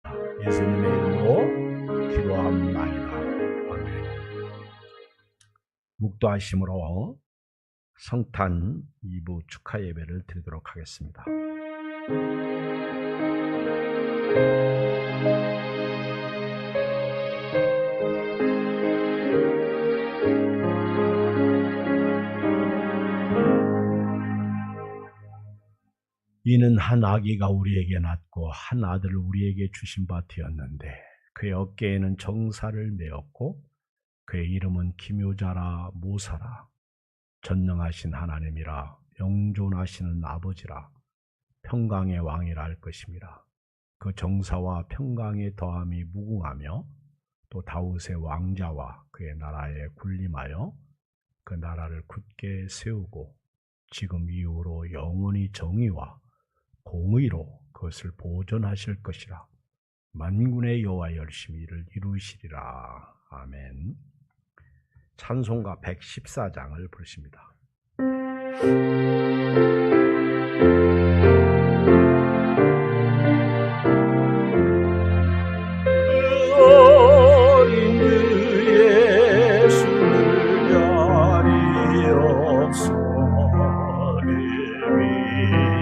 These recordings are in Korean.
기도합니다. 예수님의 이름으로 기도합나이다. 아멘. 묵도하심으로 성탄 2부 축하 예배를 드리도록 하겠습니다. 이는 한 아기가 우리에게 낳고 한 아들을 우리에게 주신 바 되었는데 그의 어깨에는 정사를 메었고 그의 이름은 기묘자라 모사라 전능하신 하나님이라 영존하시는 아버지라 평강의 왕이라 할 것임이라. 그 정사와 평강의 더함이 무궁하며 또 다윗의 왕자와 그의 나라에 군림하여 그 나라를 굳게 세우고 지금 이후로 영원히 정의와 공의로 그것을 보존하실 것이라. 만군의 여호와 열심히 이를 이루시리라. 아멘. 찬송가 114장을 부르십니다. 어린 그 예수를 자리옵소서.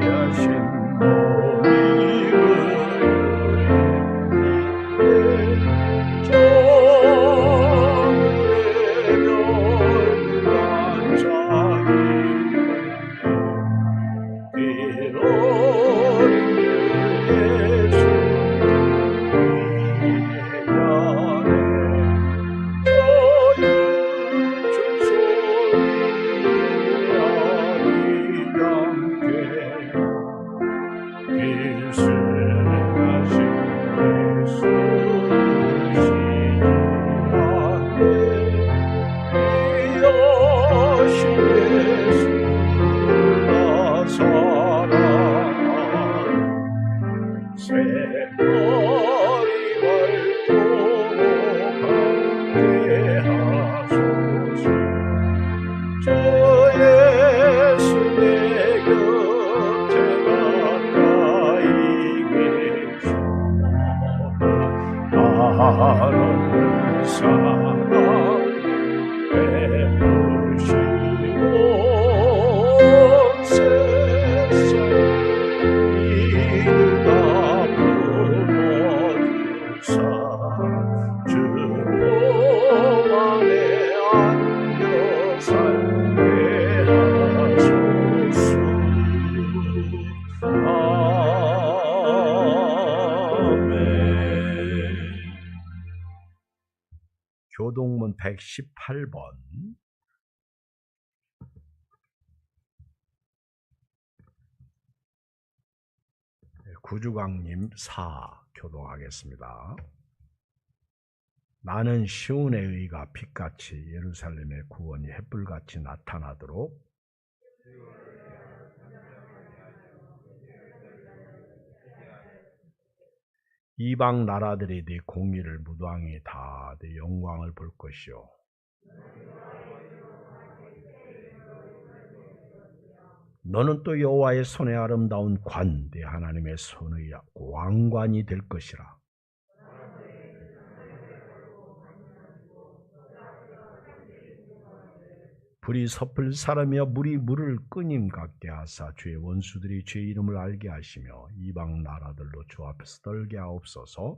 위하신 교동문 118번 구주광님 4 교동하겠습니다. 나는 시온의 의가 빛같이 예루살렘의 구원이 햇불같이 나타나도록 이방 나라들이 네 공의를 무당히 다 네 영광을 볼 것이요. 너는 또 여호와의 손에 아름다운 관, 네 하나님의 손의 왕관이 될 것이라. 불이 섭을 사람이여 물이 물을 끊임 같게 하사 주의 원수들이 주의 이름을 알게 하시며 이방 나라들로 주 앞에서 떨게 하옵소서.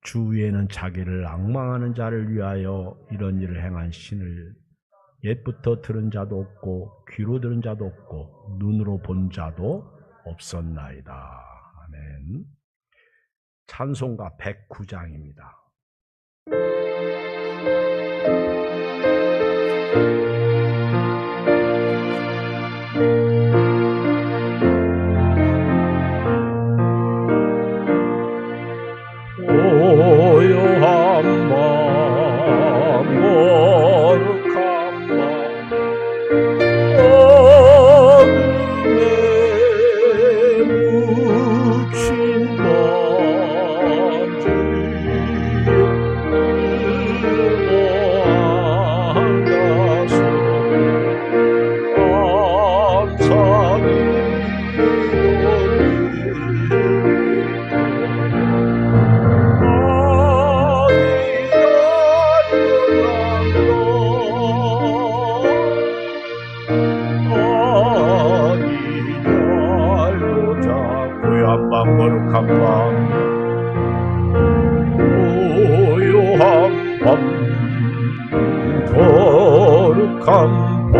주 위에는 자기를 앙망하는 자를 위하여 이런 일을 행한 신을 옛부터 들은 자도 없고 귀로 들은 자도 없고 눈으로 본 자도 없었나이다. 아멘. 찬송가 109장입니다. 오요한 밤 거룩한 밤 어둠에 묻힌 밤 거룩한 범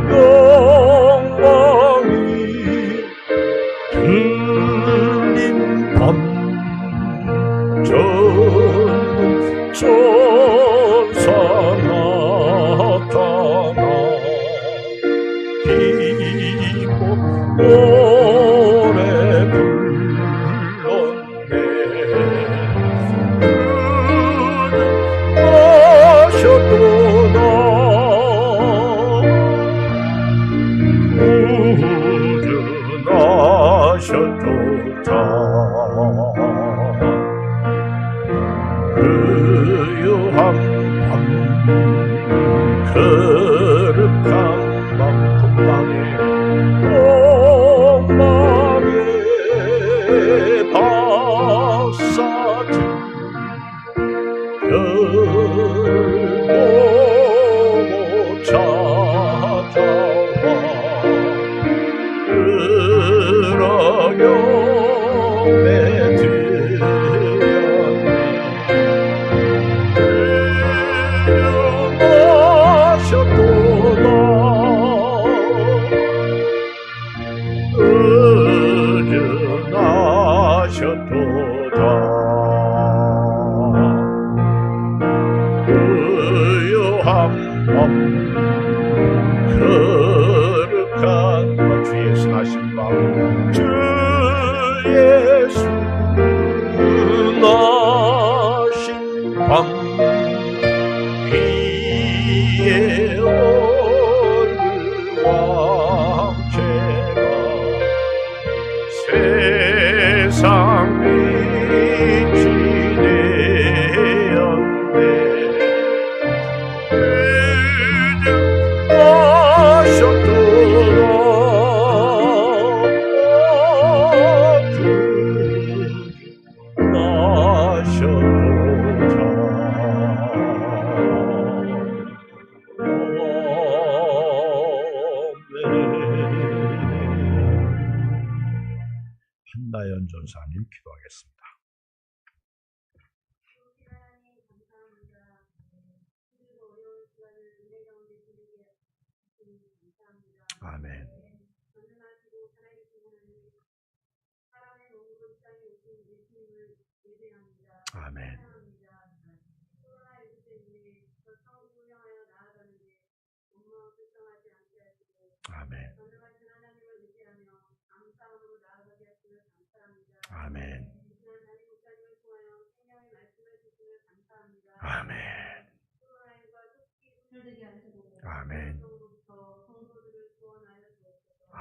영광이 들린 밤 전사 나타나 기뻐 노래 불렀네 구원하셨도다 그유한 밤 거룩한 밤 동방에 박사들 별을 보고 찾아와 그러경배 드렸네 의련하셨도다 의요한 밤 거룩한 밤 주 예수 나신 밤 주 예수 나신 밤 그의 얼굴 왕체가 세상 빛이 되었네 한나연 전사님 기도하겠습니다. 아멘. 아멘. 아멘. 아멘. 아멘.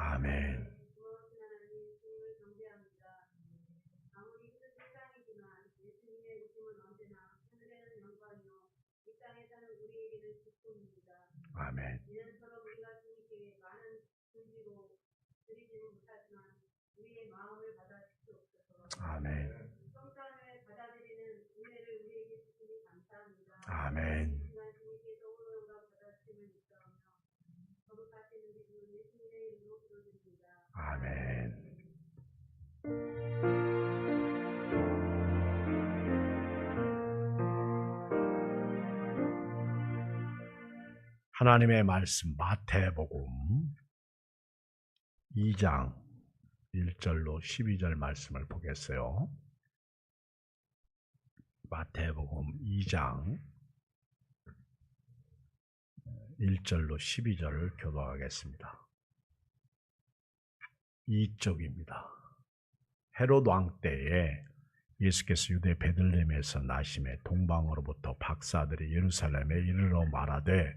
아멘. 아멘. 아멘. 아멘. 아멘. 아멘. 하나님의 말씀 마태복음 2장 1절로 12절 말씀을 보겠어요. 마태복음 2장 1절로 12절을 교독하겠습니다. 2쪽입니다. 헤롯 왕 때에 예수께서 유대 베들레헴에서 나심에 동방으로부터 박사들이 예루살렘에 이르러 말하되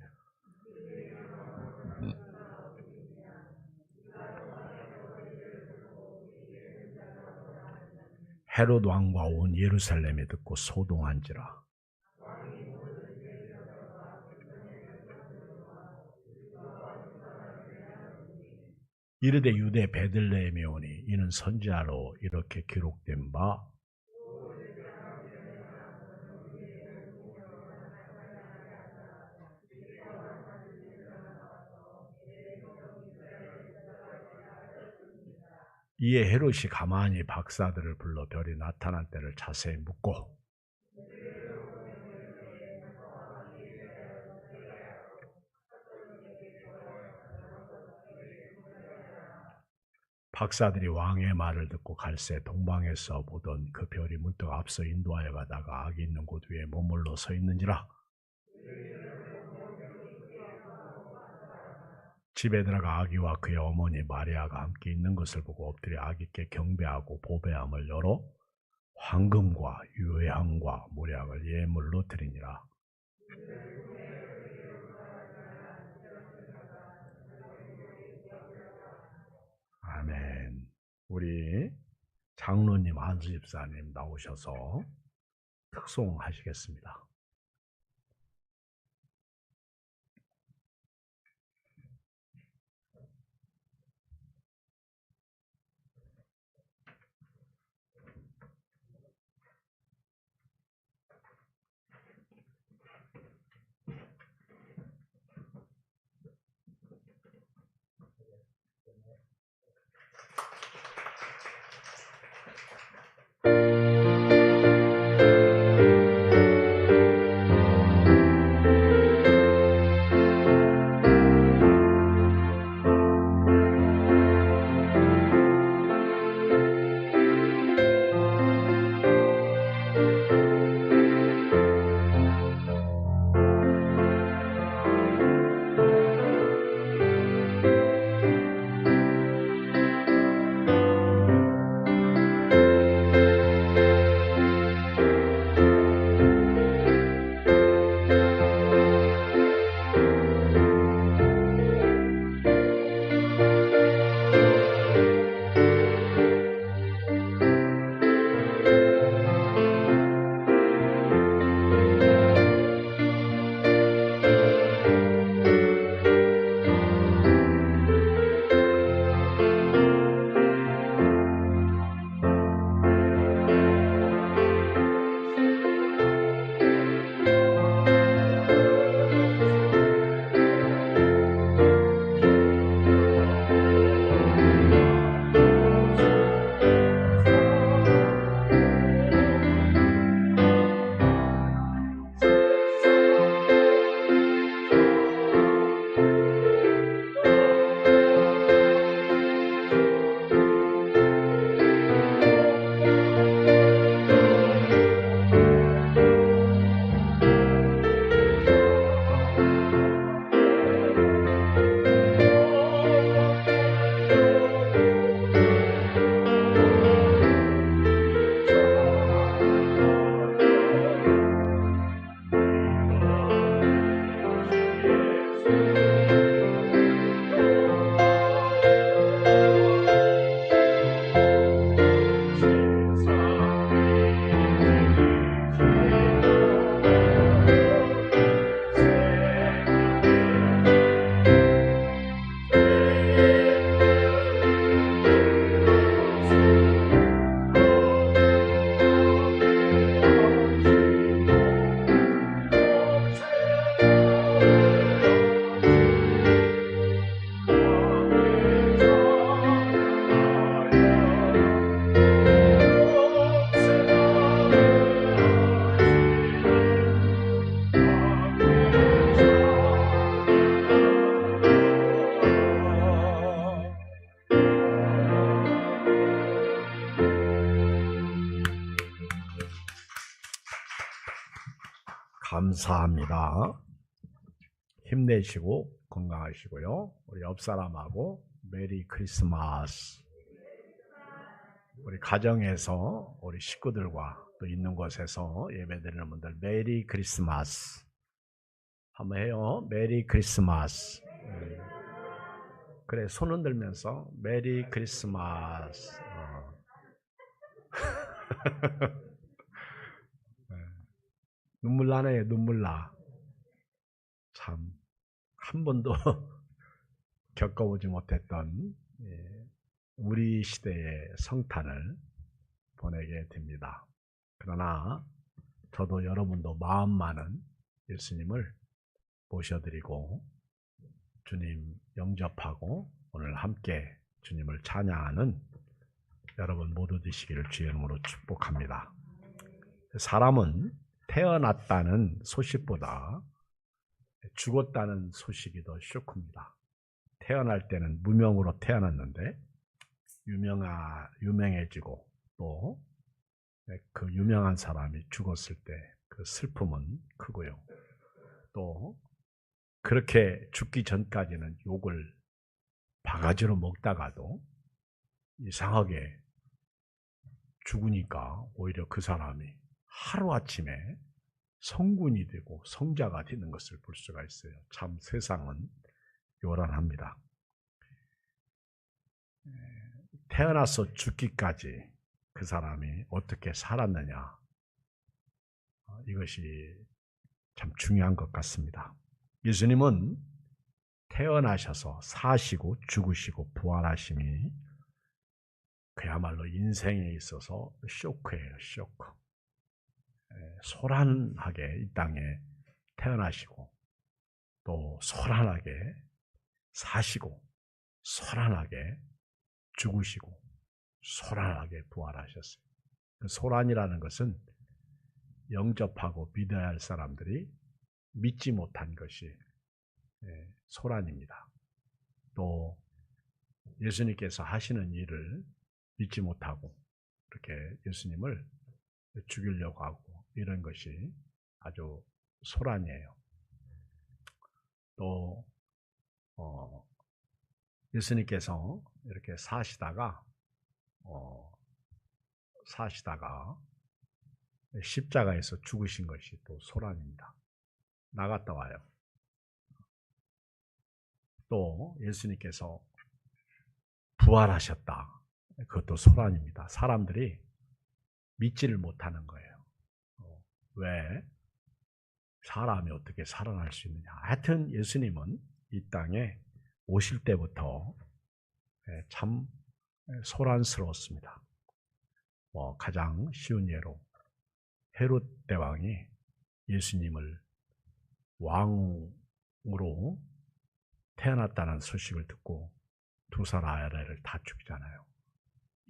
헤롯 왕과 온 예루살렘에 듣고 소동한지라. 이르되 유대 베들레헴에 오니 이는 선지자로 이렇게 기록된 바 이에 헤롯이 가만히 박사들을 불러 별이 나타난 때를 자세히 묻고 박사들이 왕의 말을 듣고 갈새 동방에서 보던 그 별이 문득 앞서 인도하여 가다가 아기 있는 곳 위에 머물러 서 있는지라. 집에 들어가 아기와 그의 어머니 마리아가 함께 있는 것을 보고 엎드려 아기께 경배하고 보배함을 열어 황금과 유향과 모략을 예물로 드리니라. 아멘. 우리 장로님, 한수 집사님 나오셔서 특송하시겠습니다. 감사합니다. 힘내시고 건강하시고요. 우리 옆 사람하고 메리 크리스마스. 우리 가정에서 우리 식구들과 또 있는 곳에서 예배드리는 분들 메리 크리스마스 한번 해요. 메리 크리스마스. 그래, 손 흔들면서 메리 크리스마스. 눈물 나네요. 눈물 나. 참 한 번도 겪어보지 못했던 우리 시대의 성탄을 보내게 됩니다. 그러나 저도 여러분도 마음 많은 예수님을 모셔드리고 주님 영접하고 오늘 함께 주님을 찬양하는 여러분 모두 되시기를 주의 이름으로 축복합니다. 사람은 태어났다는 소식보다 죽었다는 소식이 더 쇼크입니다. 태어날 때는 무명으로 태어났는데 유명해지고 또 그 유명한 사람이 죽었을 때 그 슬픔은 크고요. 또 그렇게 죽기 전까지는 욕을 바가지로 먹다가도 이상하게 죽으니까 오히려 그 사람이 하루아침에 성군이 되고 성자가 되는 것을 볼 수가 있어요. 참 세상은 요란합니다. 태어나서 죽기까지 그 사람이 어떻게 살았느냐, 이것이 참 중요한 것 같습니다. 예수님은 태어나셔서 사시고 죽으시고 부활하심이 그야말로 인생에 있어서 쇼크예요. 쇼크. 소란하게 이 땅에 태어나시고 또 소란하게 사시고 소란하게 죽으시고 소란하게 부활하셨어요. 그 소란이라는 것은 영접하고 믿어야 할 사람들이 믿지 못한 것이 소란입니다. 또 예수님께서 하시는 일을 믿지 못하고 이렇게 예수님을 죽이려고 하고 이런 것이 아주 소란이에요. 또 예수님께서 이렇게 사시다가 십자가에서 죽으신 것이 또 소란입니다. 나갔다 와요. 또 예수님께서 부활하셨다. 그것도 소란입니다. 사람들이 믿지를 못하는 거예요. 왜? 사람이 어떻게 살아날 수 있느냐. 하여튼 예수님은 이 땅에 오실 때부터 참 소란스러웠습니다. 가장 쉬운 예로 헤롯 대왕이 예수님을 왕으로 태어났다는 소식을 듣고 두 살 아이를 다 죽이잖아요.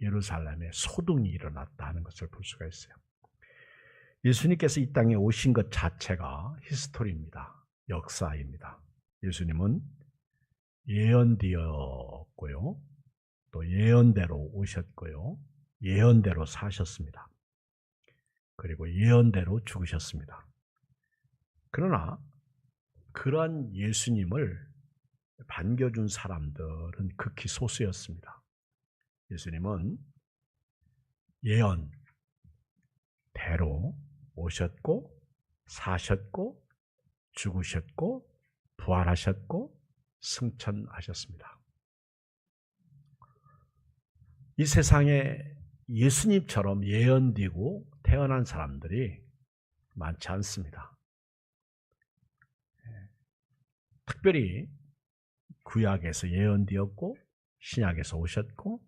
예루살렘에 소동이 일어났다 하는 것을 볼 수가 있어요. 예수님께서 이 땅에 오신 것 자체가 히스토리입니다. 역사입니다. 예수님은 예언되었고요. 또 예언대로 오셨고요. 예언대로 사셨습니다. 그리고 예언대로 죽으셨습니다. 그러나 그러한 예수님을 반겨준 사람들은 극히 소수였습니다. 예수님은 예언대로 오셨고 사셨고 죽으셨고 부활하셨고 승천하셨습니다. 이 세상에 예수님처럼 예언되고 태어난 사람들이 많지 않습니다. 특별히 구약에서 예언되었고 신약에서 오셨고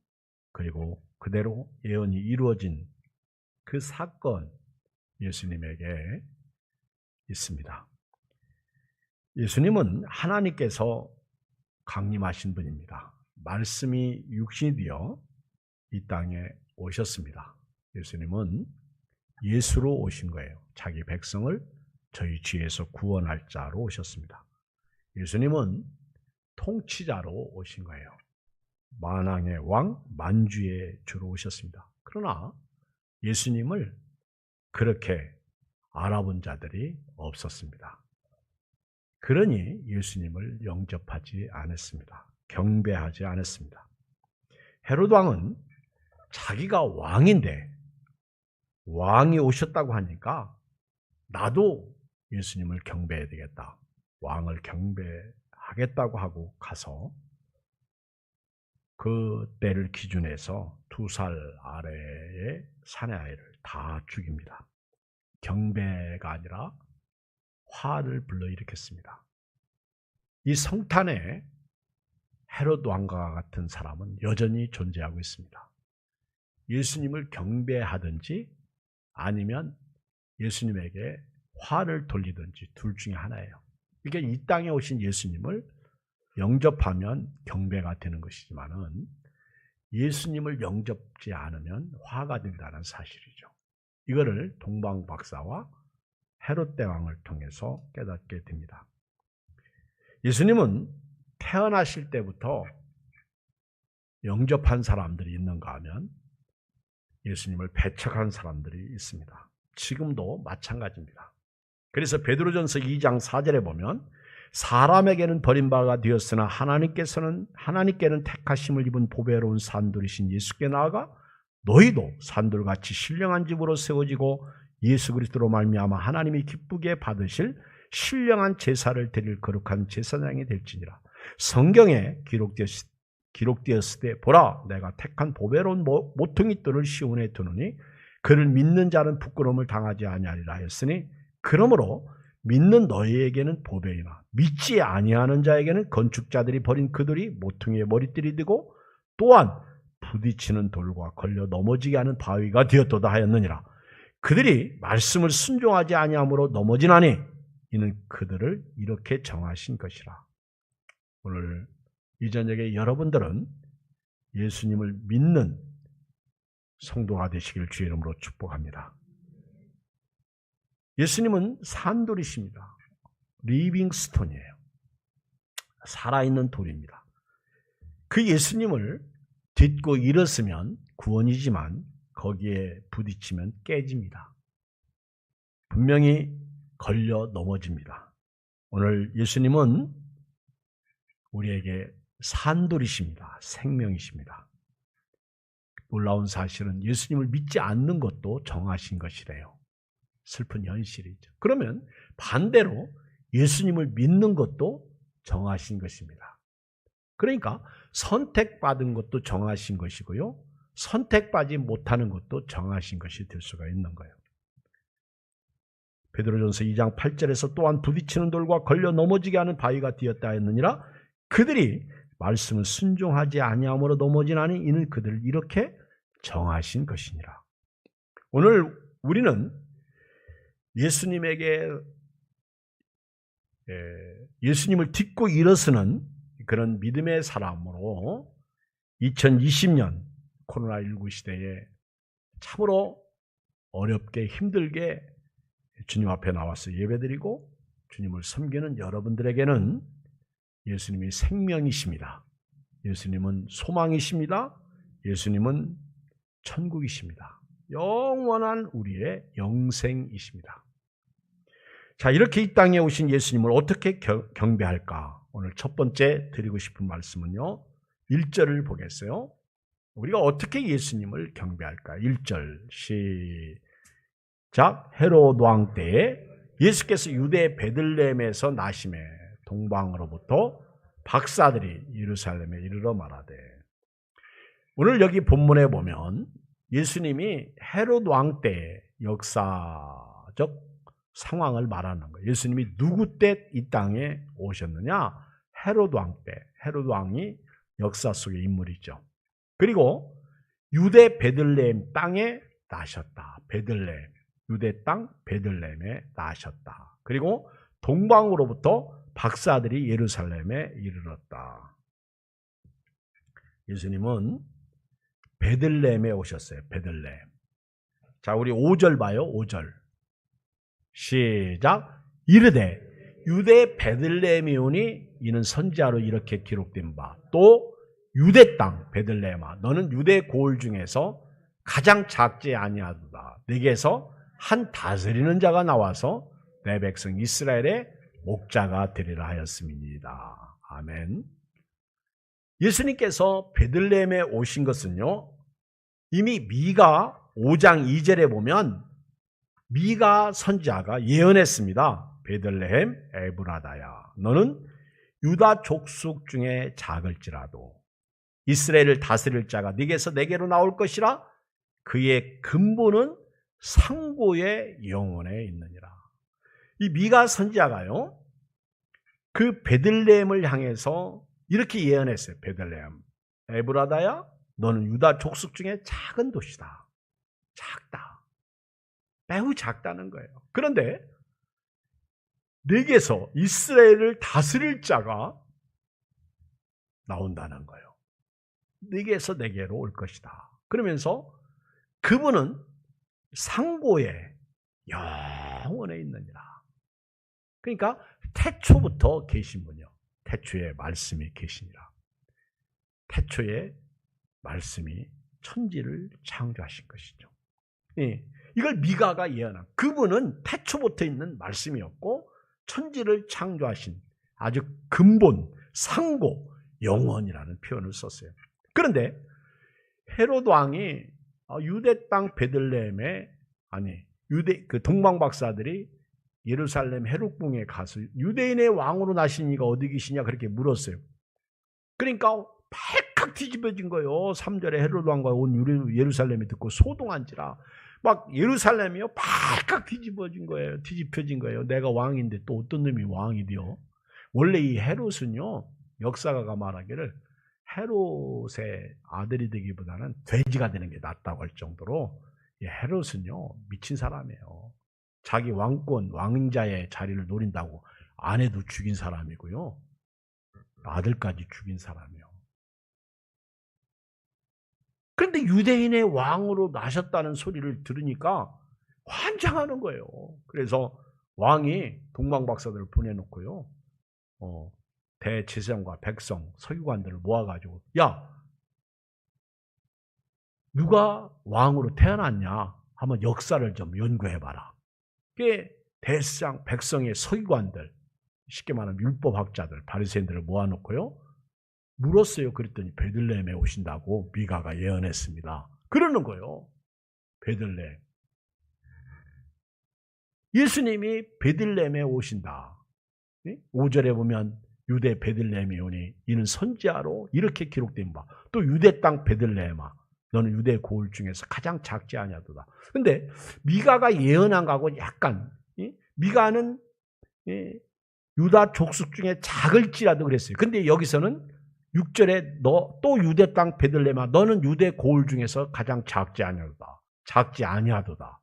그리고 그대로 예언이 이루어진 그 사건 예수님에게 있습니다. 예수님은 하나님께서 강림하신 분입니다. 말씀이 육신이 되어 이 땅에 오셨습니다. 예수님은 예수로 오신 거예요. 자기 백성을 저희 죄에서 구원할 자로 오셨습니다. 예수님은 통치자로 오신 거예요. 만왕의 왕, 만주의 주로 오셨습니다. 그러나 예수님을 그렇게 알아본 자들이 없었습니다. 그러니 예수님을 영접하지 않았습니다. 경배하지 않았습니다. 헤롯 왕은 자기가 왕인데 왕이 오셨다고 하니까 나도 예수님을 경배해야 되겠다. 왕을 경배하겠다고 하고 가서 그 때를 기준해서 2살 아래의 사내 아이를 다 죽입니다. 경배가 아니라 화를 불러일으켰습니다. 이 성탄에 헤롯 왕과 같은 사람은 여전히 존재하고 있습니다. 예수님을 경배하든지 아니면 예수님에게 화를 돌리든지 둘 중에 하나예요. 이게 이 땅에 오신 예수님을 영접하면 경배가 되는 것이지만은 예수님을 영접지 않으면 화가 된다는 사실이죠. 이거를 동방 박사와 헤롯 대왕을 통해서 깨닫게 됩니다. 예수님은 태어나실 때부터 영접한 사람들이 있는가 하면 예수님을 배척한 사람들이 있습니다. 지금도 마찬가지입니다. 그래서 베드로전서 2장 4절에 보면 사람에게는 버림바가 되었으나 하나님께는 택하심을 입은 보배로운 산돌이신 예수께 나아가 너희도 산돌같이 신령한 집으로 세워지고 예수 그리스도로 말미암아 하나님이 기쁘게 받으실 신령한 제사를 드릴 거룩한 제사장이 될지니라. 성경에 기록되었을 때 보라 내가 택한 보배로운 모퉁이 뜰을 시온에 두노니 그를 믿는 자는 부끄러움을 당하지 아니하리라 했으니 그러므로 믿는 너희에게는 보배이나 믿지 아니하는 자에게는 건축자들이 버린 그들이 모퉁이에 머리띠를 되고 또한 부딪히는 돌과 걸려 넘어지게 하는 바위가 되었도다 하였느니라. 그들이 말씀을 순종하지 아니함으로 넘어지나니 이는 그들을 이렇게 정하신 것이라. 오늘 이 저녁에 여러분들은 예수님을 믿는 성도가 되시길 주의 이름으로 축복합니다. 예수님은 산돌이십니다. 리빙 스톤이에요. 살아있는 돌입니다. 그 예수님을 딛고 일었으면 구원이지만 거기에 부딪히면 깨집니다. 분명히 걸려 넘어집니다. 오늘 예수님은 우리에게 산돌이십니다. 생명이십니다. 놀라운 사실은 예수님을 믿지 않는 것도 정하신 것이래요. 슬픈 현실이죠. 그러면 반대로 예수님을 믿는 것도 정하신 것입니다. 그러니까 선택받은 것도 정하신 것이고요. 선택받지 못하는 것도 정하신 것이 될 수가 있는 거예요. 베드로전서 2장 8절에서 또한 부딪히는 돌과 걸려 넘어지게 하는 바위가 되었다 했느니라. 그들이 말씀을 순종하지 아니함으로 넘어지나니 이는 그들을 이렇게 정하신 것이니라. 오늘 우리는 예수님을 딛고 일어서는 그런 믿음의 사람으로 2020년 코로나19 시대에 참으로 어렵게 힘들게 주님 앞에 나와서 예배드리고 주님을 섬기는 여러분들에게는 예수님이 생명이십니다. 예수님은 소망이십니다. 예수님은 천국이십니다. 영원한 우리의 영생이십니다. 자, 이렇게 이 땅에 오신 예수님을 어떻게 경배할까? 오늘 첫 번째 드리고 싶은 말씀은요. 1절을 보겠어요. 우리가 어떻게 예수님을 경배할까? 1절 시작. 헤롯 왕 때에 예수께서 유대 베들레헴에서 나심에 동방으로부터 박사들이 예루살렘에 이르러 말하되. 오늘 여기 본문에 보면 예수님이 헤롯 왕 때의 역사적 상황을 말하는 거예요. 예수님이 누구 때 이 땅에 오셨느냐? 헤롯 왕 때. 헤롯 왕이 역사 속의 인물이죠. 그리고 유대 베들레헴 땅에 나셨다. 베들레헴, 유대 땅 베들레헴에 나셨다. 그리고 동방으로부터 박사들이 예루살렘에 이르렀다. 예수님은 베들레헴에 오셨어요. 베들레헴. 자, 우리 5절 봐요. 5절. 시작. 이르되 유대 베들레헴이오니 이는 선지자로 이렇게 기록된 바 또 유대 땅 베들레헴아 너는 유대 고을 중에서 가장 작지 아니하도다. 네게서 한 다스리는 자가 나와서 내 백성 이스라엘의 목자가 되리라 하였음이니이다. 아멘. 예수님께서 베들레헴에 오신 것은요, 이미 미가 5장 2절에 보면 미가 선지자가 예언했습니다. 베들레헴 에브라다야 너는 유다 족속 중에 작을지라도 이스라엘을 다스릴 자가 네게서 내게로 나올 것이라. 그의 근본은 상고의 영혼에 있느니라. 이 미가 선지자가요, 그 베들레헴을 향해서 이렇게 예언했어요. 베들레헴 에브라다야 너는 유다 족속 중에 작은 도시다. 작다. 매우 작다는 거예요. 그런데 네게서 이스라엘을 다스릴 자가 나온다는 거예요. 네게서 내게로 올 것이다. 그러면서 그분은 상고의 영원에 있느니라. 그러니까 태초부터 계신 분이요. 태초에 말씀이 계시니라. 태초에 말씀이 천지를 창조하신 것이죠. 예, 이걸 미가가 예언한, 그분은 태초부터 있는 말씀이었고 천지를 창조하신 아주 근본, 상고, 영원이라는 표현을 썼어요. 그런데 헤롯 왕이 유대 땅 베들레헴에, 유대 동방 박사들이 예루살렘 헤롯궁에 가서 유대인의 왕으로 나신 이가 어디 계시냐 그렇게 물었어요. 그러니까 발칵 뒤집어진 거예요. 3절에 헤롯 왕과 온 예루살렘이 듣고 소동한지라. 막 예루살렘이요 발칵 뒤집어진 거예요. 뒤집혀진 거예요. 내가 왕인데 또 어떤 놈이 왕이 돼요. 원래 이 헤롯은요, 역사가가 말하기를 헤롯의 아들이 되기보다는 돼지가 되는 게 낫다고 할 정도로, 이 헤롯은요 미친 사람이에요. 자기 왕권, 왕자의 자리를 노린다고 아내도 죽인 사람이고요, 아들까지 죽인 사람이에요. 그런데 유대인의 왕으로 나셨다는 소리를 들으니까 환장하는 거예요. 그래서 왕이 동방박사들을 보내놓고요, 대제사장과 백성, 서기관들을 모아가지고, 야, 누가 왕으로 태어났냐? 한번 역사를 좀 연구해봐라. 그게 대제사장, 백성의 서기관들, 쉽게 말하면 율법학자들, 바리새인들을 모아놓고요, 물었어요. 그랬더니 베들레헴에 오신다고 미가가 예언했습니다. 그러는 거예요. 베들레헴. 예수님이 베들레헴에 오신다. 5절에 보면 유대 베들레헴이 오니 이는 선지자로 이렇게 기록된 바. 또 유대 땅 베들레헴아, 너는 유대 고을 중에서 가장 작지 아니하도다. 근데 미가가 예언한 거하고 약간, 미가는 유다 족속 중에 작을지라도 그랬어요. 근데 여기서는 6절에 너 또 유대 땅 베들레헴아, 너는 유대 고을 중에서 가장 작지 아니하도다. 작지 아니하도다.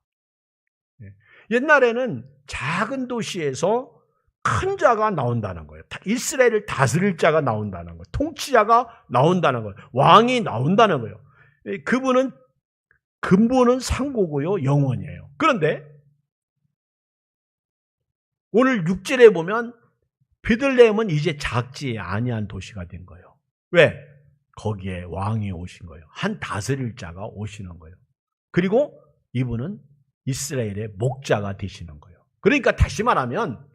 옛날에는 작은 도시에서 큰 자가 나온다는 거예요. 이스라엘을 다스릴 자가 나온다는 거예요. 통치자가 나온다는 거예요. 왕이 나온다는 거예요. 그분은 근본은 상고고요, 영원이에요. 그런데 오늘 6절에 보면 베들레헴은 이제 작지 아니한 도시가 된 거예요. 왜? 거기에 왕이 오신 거예요. 한 다스릴 자가 오시는 거예요. 그리고 이분은 이스라엘의 목자가 되시는 거예요. 그러니까 다시 말하면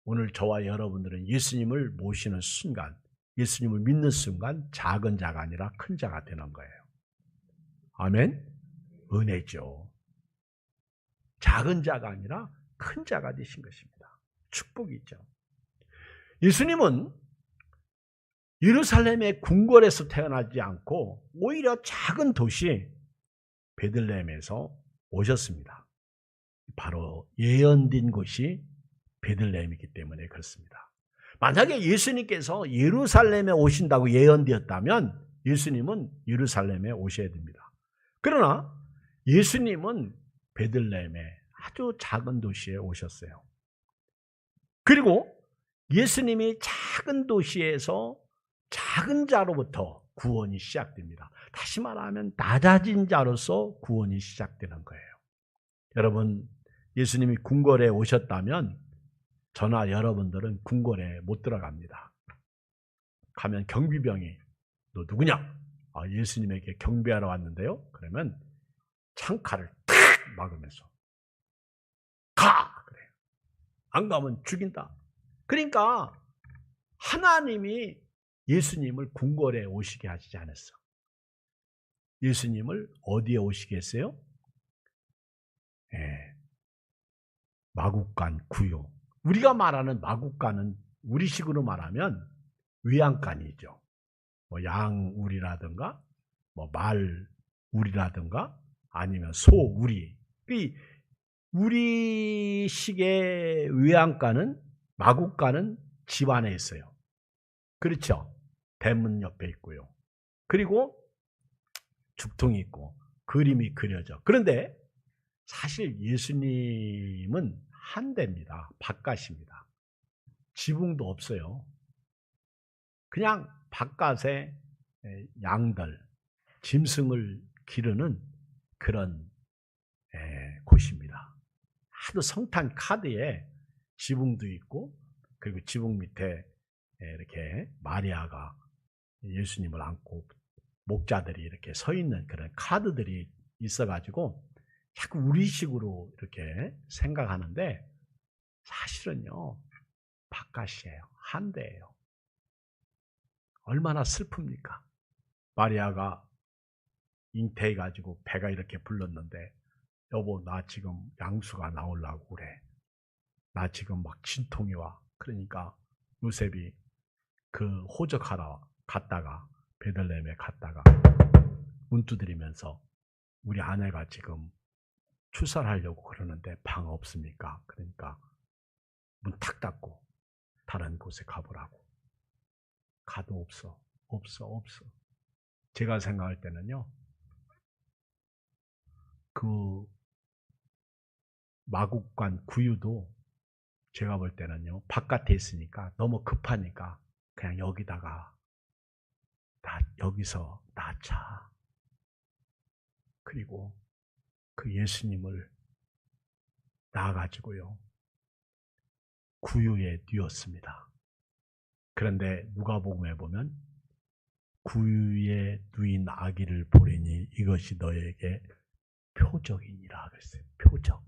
오늘 저와 여러분들은 예수님을 모시는 순간, 예수님을 믿는 순간 작은 자가 아니라 큰 자가 되는 거예요. 아멘? 은혜죠. 작은 자가 아니라 큰 자가 되신 것입니다. 축복이죠. 예수님은 예루살렘의 궁궐에서 태어나지 않고 오히려 작은 도시 베들레헴에서 오셨습니다. 바로 예언된 곳이 베들레헴이기 때문에 그렇습니다. 만약에 예수님께서 예루살렘에 오신다고 예언되었다면 예수님은 예루살렘에 오셔야 됩니다. 그러나 예수님은 베들레헴에 아주 작은 도시에 오셨어요. 그리고 예수님이 작은 도시에서 작은 자로부터 구원이 시작됩니다. 다시 말하면 낮아진 자로서 구원이 시작되는 거예요. 여러분, 예수님이 궁궐에 오셨다면 저나 여러분들은 궁궐에 못 들어갑니다. 가면 경비병이 너 누구냐? 예수님에게 경배하러 왔는데요. 그러면 창칼을 탁 막으면서 가! 그래요. 안 가면 죽인다. 그러니까 하나님이 예수님을 궁궐에 오시게 하시지 않았어. 예수님을 어디에 오시게 했어요? 마국간 구요. 우리가 말하는 마국간은 우리식으로 말하면 외양간이죠. 양우리라든가 말우리라든가 아니면 소우리. 우리식의 외양간은, 마국간은 집 안에 있어요. 그렇죠? 대문 옆에 있고요. 그리고 죽통이 있고 그림이 그려져. 그런데 사실 예수님은 한 대입니다. 바깥입니다. 지붕도 없어요. 그냥 바깥에 양들, 짐승을 기르는 그런 곳입니다. 하도 성탄 카드에 지붕도 있고, 그리고 지붕 밑에 이렇게 마리아가 예수님을 안고 목자들이 이렇게 서 있는 그런 카드들이 있어가지고 자꾸 우리식으로 이렇게 생각하는데 사실은요 바깥이에요. 한대예요. 얼마나 슬픕니까? 마리아가 잉태해가지고 배가 이렇게 불렀는데 여보 나 지금 양수가 나오려고 그래. 나 지금 막 진통이 와. 그러니까 요셉이 그 호적하러 갔다가 베들레헴에 갔다가 문 두드리면서 우리 아내가 지금 출산하려고 그러는데 방 없습니까? 그러니까 문 탁 닫고 다른 곳에 가보라고. 가도 없어. 제가 생각할 때는요. 그 마국간 구유도 제가 볼 때는요. 바깥에 있으니까 너무 급하니까 그냥 여기다가 여기서 낳자. 그리고 그 예수님을 낳아가지고요. 구유에 뉘었습니다. 그런데 누가복음에 보면 구유에 누인 아기를 보리니 이것이 너에게 표적이니라 그랬어요. 표적.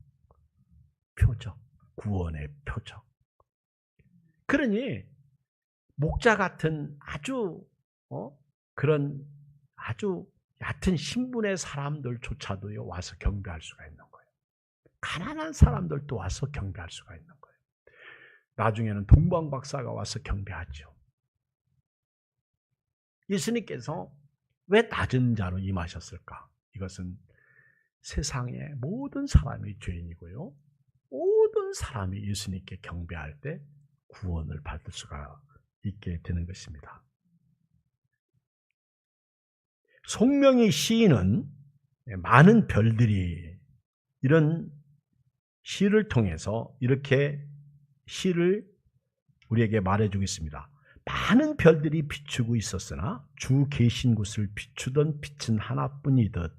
구원의 표적. 그러니 목자 같은 아주 그런 아주 얕은 신분의 사람들조차도요 와서 경배할 수가 있는 거예요. 가난한 사람들도 와서 경배할 수가 있는 거예요. 나중에는 동방박사가 와서 경배하죠. 예수님께서 왜 낮은 자로 임하셨을까? 이것은 세상의 모든 사람이 죄인이고요. 모든 사람이 예수님께 경배할 때 구원을 받을 수가 있게 되는 것입니다. 송명희 시인은 많은 별들이 이런 시를 통해서 이렇게 시를 우리에게 말해주고 있습니다. 많은 별들이 비추고 있었으나 주 계신 곳을 비추던 빛은 하나뿐이듯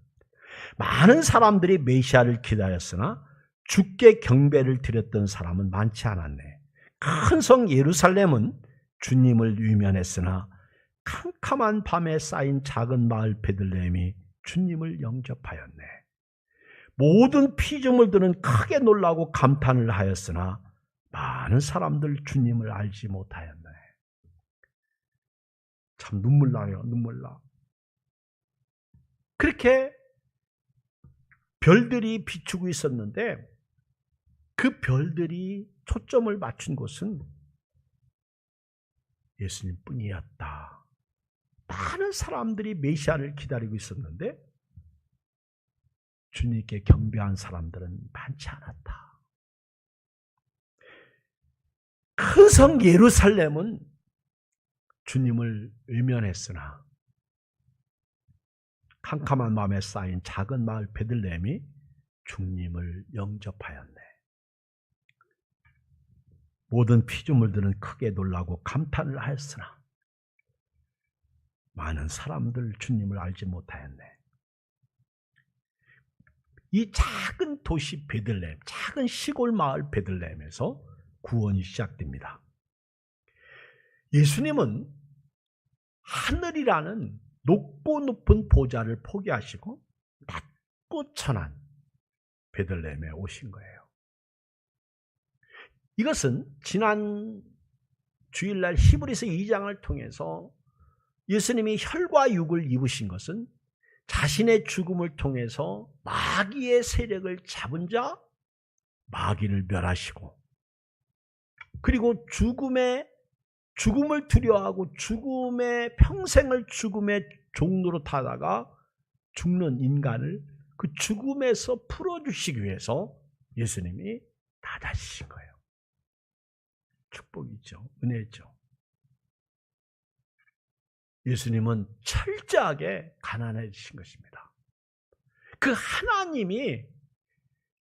많은 사람들이 메시아를 기다렸으나 주께 경배를 드렸던 사람은 많지 않았네. 큰 성 예루살렘은 주님을 위면했으나 캄캄한 밤에 쌓인 작은 마을 베들레헴이 주님을 영접하였네. 모든 피조물들은 크게 놀라고 감탄을 하였으나 많은 사람들 주님을 알지 못하였네. 참 눈물 나요. 눈물 나. 그렇게 별들이 비추고 있었는데 그 별들이 초점을 맞춘 곳은 예수님뿐이었다. 많은 사람들이 메시아를 기다리고 있었는데 주님께 경배한 사람들은 많지 않았다. 큰 성 예루살렘은 주님을 외면했으나 캄캄한 마음에 쌓인 작은 마을 베들레헴이 주님을 영접하였네. 모든 피조물들은 크게 놀라고 감탄을 하였으나 많은 사람들 주님을 알지 못하였네. 이 작은 도시 베들레헴, 작은 시골 마을 베들레헴에서 구원이 시작됩니다. 예수님은 하늘이라는 높고 높은 보좌를 포기하시고 낮고 천한 베들레헴에 오신 거예요. 이것은 지난 주일날 히브리서 2장을 통해서 예수님이 혈과 육을 입으신 것은 자신의 죽음을 통해서 마귀의 세력을 잡은 자 마귀를 멸하시고 그리고 죽음을 두려워하고 죽음의 평생을 죽음의 종로로 타다가 죽는 인간을 그 죽음에서 풀어주시기 위해서 예수님이 나다시신 거예요. 축복이죠. 은혜죠. 예수님은 철저하게 가난해지신 것입니다. 그 하나님이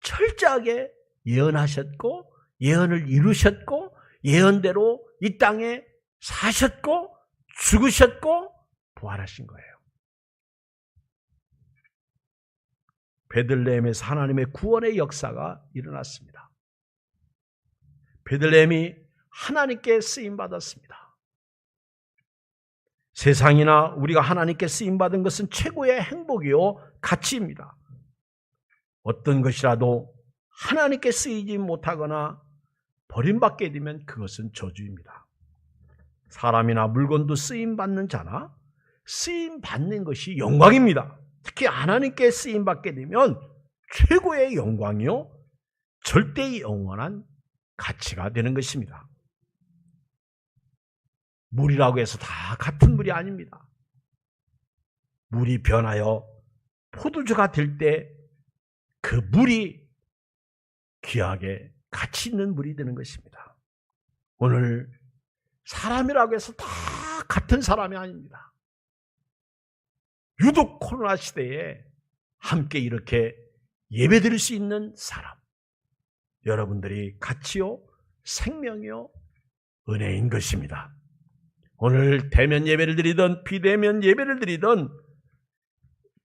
철저하게 예언하셨고 예언을 이루셨고 예언대로 이 땅에 사셨고 죽으셨고 부활하신 거예요. 베들레헴에서 하나님의 구원의 역사가 일어났습니다. 베들레헴이 하나님께 쓰임받았습니다. 세상이나 우리가 하나님께 쓰임받은 것은 최고의 행복이요 가치입니다. 어떤 것이라도 하나님께 쓰이지 못하거나 버림받게 되면 그것은 저주입니다. 사람이나 물건도 쓰임받는 자나 쓰임받는 것이 영광입니다. 특히 하나님께 쓰임받게 되면 최고의 영광이요 절대 영원한 가치가 되는 것입니다. 물이라고 해서 다 같은 물이 아닙니다. 물이 변하여 포도주가 될 때 그 물이 귀하게 가치 있는 물이 되는 것입니다. 오늘 사람이라고 해서 다 같은 사람이 아닙니다. 유독 코로나 시대에 함께 이렇게 예배드릴 수 있는 사람, 여러분들이 가치요 생명이요 은혜인 것입니다. 오늘 대면 예배를 드리던 비대면 예배를 드리던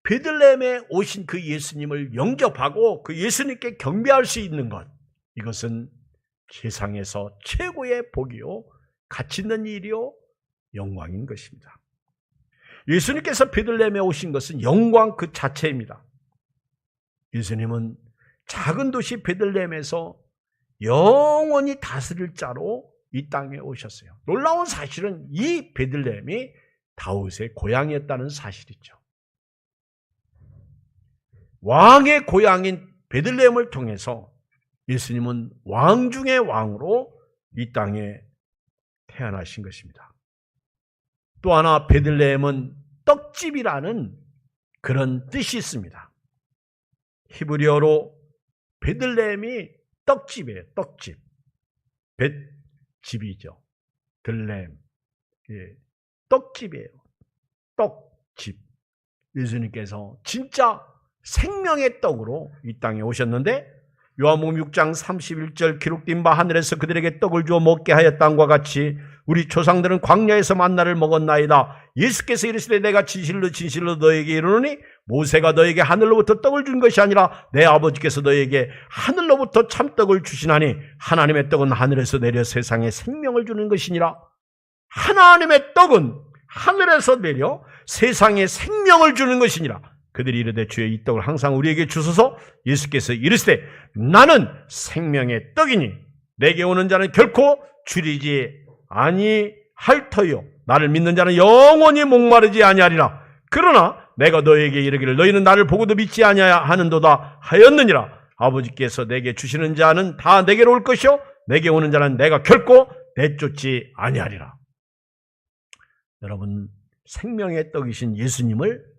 베들레헴에 오신 그 예수님을 영접하고 그 예수님께 경배할 수 있는 것, 이것은 세상에서 최고의 복이요 가치 있는 일이요 영광인 것입니다. 예수님께서 베들레헴에 오신 것은 영광 그 자체입니다. 예수님은 작은 도시 베들레헴에서 영원히 다스릴 자로 이 땅에 오셨어요. 놀라운 사실은 이 베들레헴이 다윗의 고향이었다는 사실이죠. 왕의 고향인 베들레헴을 통해서 예수님은 왕 중의 왕으로 이 땅에 태어나신 것입니다. 또 하나 베들레헴은 떡집이라는 그런 뜻이 있습니다. 히브리어로 베들레헴이 떡집이에요. 떡집. 벳집이죠. 들레헴. 예. 떡집이에요. 떡집. 예수님께서 진짜 생명의 떡으로 이 땅에 오셨는데 요한복음 6장 31절 기록된 바 하늘에서 그들에게 떡을 주어 먹게 하였다는과 같이 우리 조상들은 광야에서 만나를 먹었나이다. 예수께서 이르시되 내가 진실로 진실로 너에게 이르노니 모세가 너에게 하늘로부터 떡을 준 것이 아니라 내 아버지께서 너에게 하늘로부터 참떡을 주시나니 하나님의 떡은 하늘에서 내려 세상에 생명을 주는 것이니라. 하나님의 떡은 하늘에서 내려 세상에 생명을 주는 것이니라. 그들이 이르되 주여 이 떡을 항상 우리에게 주소서. 예수께서 이르시되 나는 생명의 떡이니 내게 오는 자는 결코 줄이지 아니할 터요 나를 믿는 자는 영원히 목마르지 아니하리라. 그러나 내가 너에게 이르기를 너희는 나를 보고도 믿지 아니하는도다 하였느니라. 아버지께서 내게 주시는 자는 다 내게로 올 것이요 내게 오는 자는 내가 결코 내쫓지 아니하리라. 여러분, 생명의 떡이신 예수님을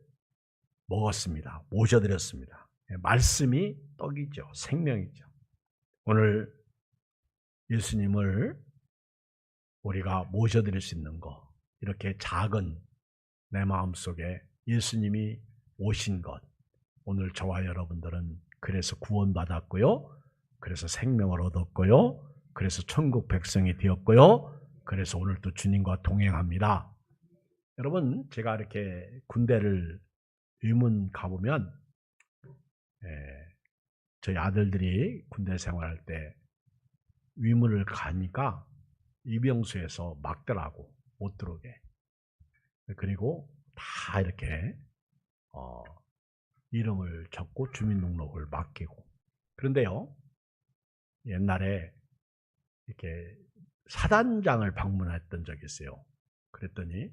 먹었습니다. 모셔드렸습니다. 말씀이 떡이죠. 생명이죠. 오늘 예수님을 우리가 모셔드릴 수 있는 것, 이렇게 작은 내 마음속에 예수님이 오신 것, 오늘 저와 여러분들은 그래서 구원받았고요. 그래서 생명을 얻었고요. 그래서 천국 백성이 되었고요. 그래서 오늘 또 주님과 동행합니다. 여러분, 제가 이렇게 군대를 의문 가보면 저희 아들들이 군대 생활할 때 위문을 가니까 이병수에서 막더라고, 못 들어오게. 그리고 다 이렇게 이름을 적고 주민등록을 맡기고. 그런데요, 옛날에 이렇게 사단장을 방문했던 적이 있어요. 그랬더니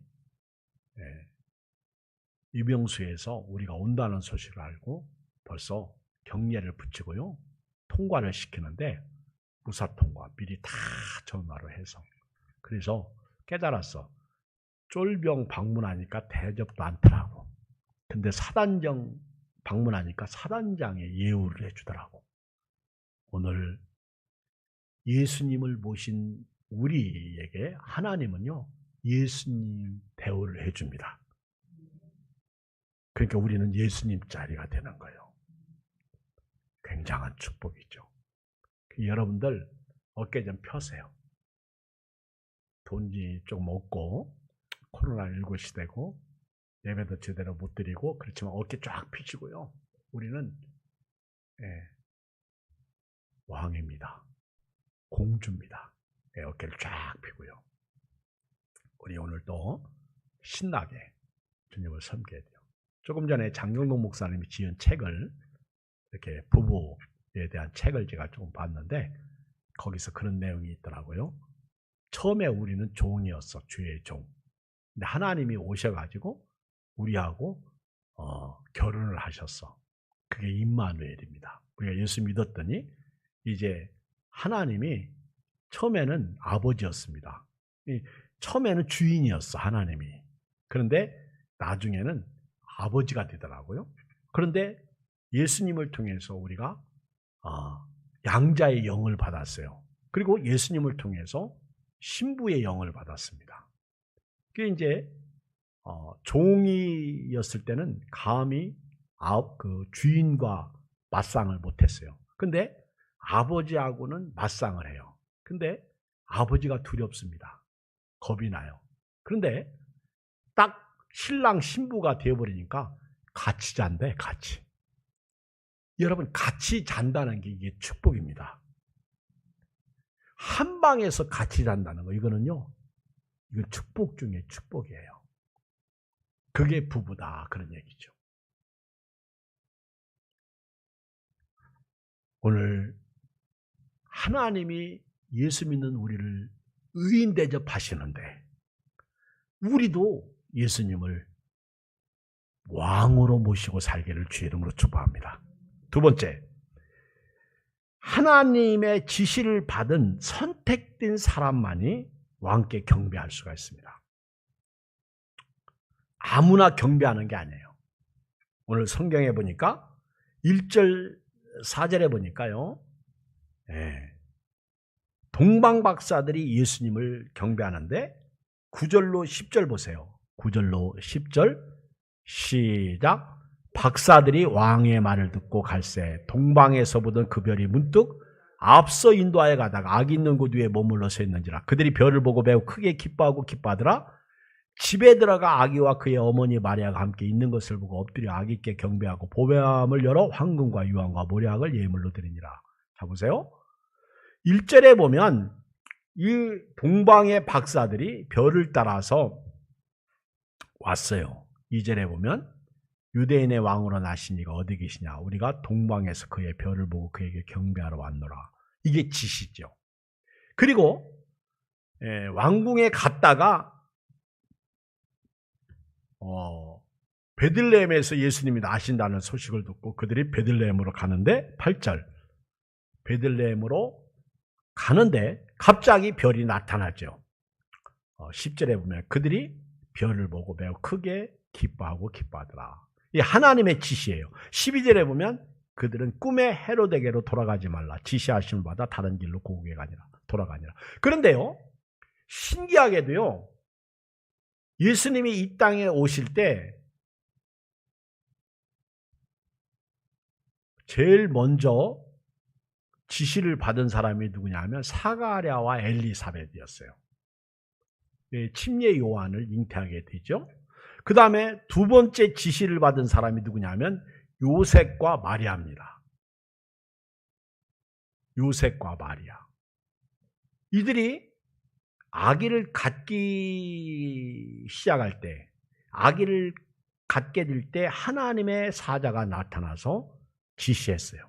이병수에서 우리가 온다는 소식을 알고 벌써 경례를 붙이고요, 통과를 시키는데 무사통과 미리 다 전화로 해서. 그래서 깨달았어. 쫄병 방문하니까 대접도 않더라고. 근데 사단장 방문하니까 사단장의 예우를 해주더라고. 오늘 예수님을 모신 우리에게 하나님은요, 예수님 대우를 해줍니다. 그러니까 우리는 예수님 자리가 되는 거예요. 굉장한 축복이죠. 여러분들 어깨 좀 펴세요. 돈이 좀 없고 코로나19 시대고 예배도 제대로 못 드리고 그렇지만 어깨 쫙 펴시고요. 우리는 왕입니다. 공주입니다. 어깨를 쫙 펴고요. 우리 오늘 또 신나게 주님을 섬겨야 돼요. 조금 전에 장경동 목사님이 지은 책을 이렇게 부부에 대한 책을 제가 조금 봤는데 거기서 그런 내용이 있더라고요. 처음에 우리는 종이었어. 주의 종. 근데 하나님이 오셔가지고 우리하고 결혼을 하셨어. 그게 임마누엘입니다. 우리가 예수 믿었더니 이제 하나님이 처음에는 아버지였습니다. 처음에는 주인이었어, 하나님이. 그런데 나중에는 아버지가 되더라고요. 그런데 예수님을 통해서 우리가 양자의 영을 받았어요. 그리고 예수님을 통해서 신부의 영을 받았습니다. 그게 이제 종이었을 때는 감히 그 주인과 맞상을 못했어요. 근데 아버지하고는 맞상을 해요. 근데 아버지가 두렵습니다. 겁이 나요. 그런데 딱 신랑 신부가 되어버리니까 같이 잔대, 같이. 여러분, 같이 잔다는 게 이게 축복입니다. 한 방에서 같이 잔다는 거, 이건 축복 중에 축복이에요. 그게 부부다, 그런 얘기죠. 오늘 하나님이 예수 믿는 우리를 의인 대접하시는데 우리도 예수님을 왕으로 모시고 살기를 주의 이름으로 축복합니다. 두 번째, 하나님의 지시를 받은 선택된 사람만이 왕께 경배할 수가 있습니다. 아무나 경배하는 게 아니에요. 오늘 성경에 보니까 1절 4절에 보니까요, 동방박사들이 예수님을 경배하는데 9절로 10절 보세요. 9절로 10절 시작. 박사들이 왕의 말을 듣고 갈새 동방에서 보던 그 별이 문득 앞서 인도하여 가다가 아기 있는 곳 위에 머물러 서 있는지라. 그들이 별을 보고 매우 크게 기뻐하고 기뻐하더라. 집에 들어가 아기와 그의 어머니 마리아가 함께 있는 것을 보고 엎드려 아기께 경배하고 보배함을 열어 황금과 유황과 모략을 예물로 드리니라. 자, 보세요. 1절에 보면 이 동방의 박사들이 별을 따라서 왔어요. 2절에 보면 유대인의 왕으로 나신 이가 어디 계시냐? 우리가 동방에서 그의 별을 보고 그에게 경배하러 왔노라. 이게 지시죠. 그리고 왕궁에 갔다가 베들레헴에서 예수님이 나신다는 소식을 듣고 그들이 베들레헴으로 가는데 8절 베들레헴으로 가는데 갑자기 별이 나타나죠. 10절에 보면 그들이 별을 보고 매우 크게 기뻐하고 기뻐하더라. 이 하나님의 지시예요. 12절에 보면 그들은 꿈에 헤로데게로 돌아가지 말라. 지시하심을 받아 다른 길로 고국에 가니라. 돌아가니라. 그런데요, 신기하게도요, 예수님이 이 땅에 오실 때 제일 먼저 지시를 받은 사람이 누구냐 하면 사가랴와 엘리사벳이었어요. 침례 요한을 잉태하게 되죠. 그 다음에 두 번째 지시를 받은 사람이 누구냐 하면 요셉과 마리아입니다. 요셉과 마리아. 이들이 아기를 갖기 시작할 때, 아기를 갖게 될 때 하나님의 사자가 나타나서 지시했어요.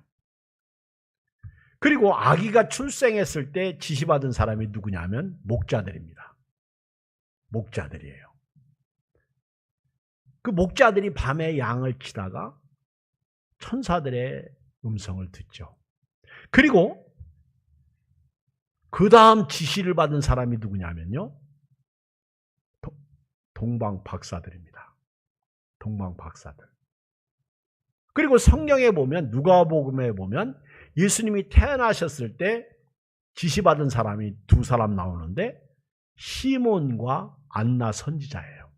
그리고 아기가 출생했을 때 지시받은 사람이 누구냐면 목자들입니다. 목자들이에요. 그 목자들이 밤에 양을 치다가 천사들의 음성을 듣죠. 그리고 그 다음 지시를 받은 사람이 누구냐면요, 동방 박사들입니다. 동방 박사들. 그리고 성경에 보면, 누가복음에 보면 예수님이 태어나셨을 때 지시받은 사람이 두 사람 나오는데 시몬과 안나 선지자예요.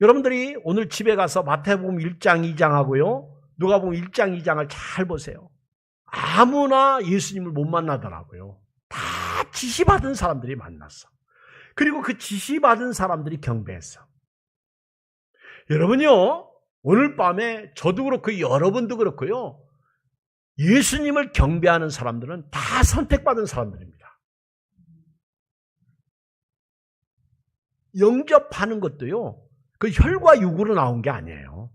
여러분들이 오늘 집에 가서 마태복음 1장 2장하고요 누가복음 1장 2장을 잘 보세요. 아무나 예수님을 못 만나더라고요. 다 지시받은 사람들이 만났어. 그리고 그 지시받은 사람들이 경배했어. 여러분요, 오늘 밤에 저도 그렇고 여러분도 그렇고요, 예수님을 경배하는 사람들은 다 선택받은 사람들입니다. 영접하는 것도요, 그 혈과 육으로 나온 게 아니에요.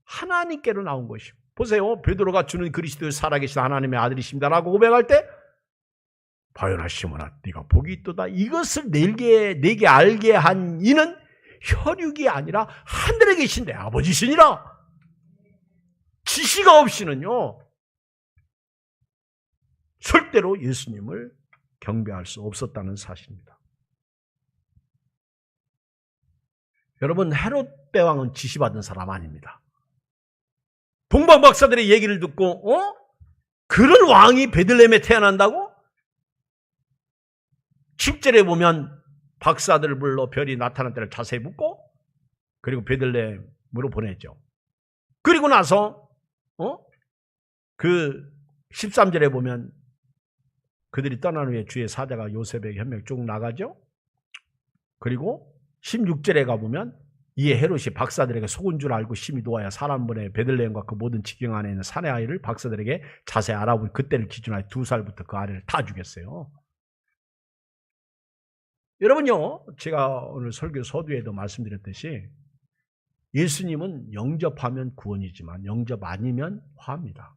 하나님께로 나온 것이요. 보세요. 베드로가 주는 그리스도의 살아계신 하나님의 아들이십니다라고 고백할 때, 바요나 시몬아 네가 복이 있도다. 이것을 내게 알게 한 이는 혈육이 아니라 하늘에 계신 내 아버지시니라. 지시가 없이는요, 절대로 예수님을 경배할 수 없었다는 사실입니다. 여러분, 헤롯 대왕은 지시받은 사람 아닙니다. 동방 박사들의 얘기를 듣고 그런 왕이 베들레헴에 태어난다고? 7절에 보면 박사들을 불러 별이 나타난 때를 자세히 묻고, 그리고 베들레헴으로 보내죠. 그리고 나서 그 13절에 보면 그들이 떠난 후에 주의 사자가 요셉에게 현명히 쭉 나가죠. 그리고 16절에 가보면 이에 헤롯이 박사들에게 속은 줄 알고 심히 노하여 사람 보내 베들레헴과 그 모든 지경 안에 있는 산의 아이를 박사들에게 자세히 알아보니 그때를 기준하여 2살부터 그 아이를 다 죽였어요. 여러분요, 제가 오늘 설교 서두에도 말씀드렸듯이 예수님은 영접하면 구원이지만 영접 아니면 화합니다.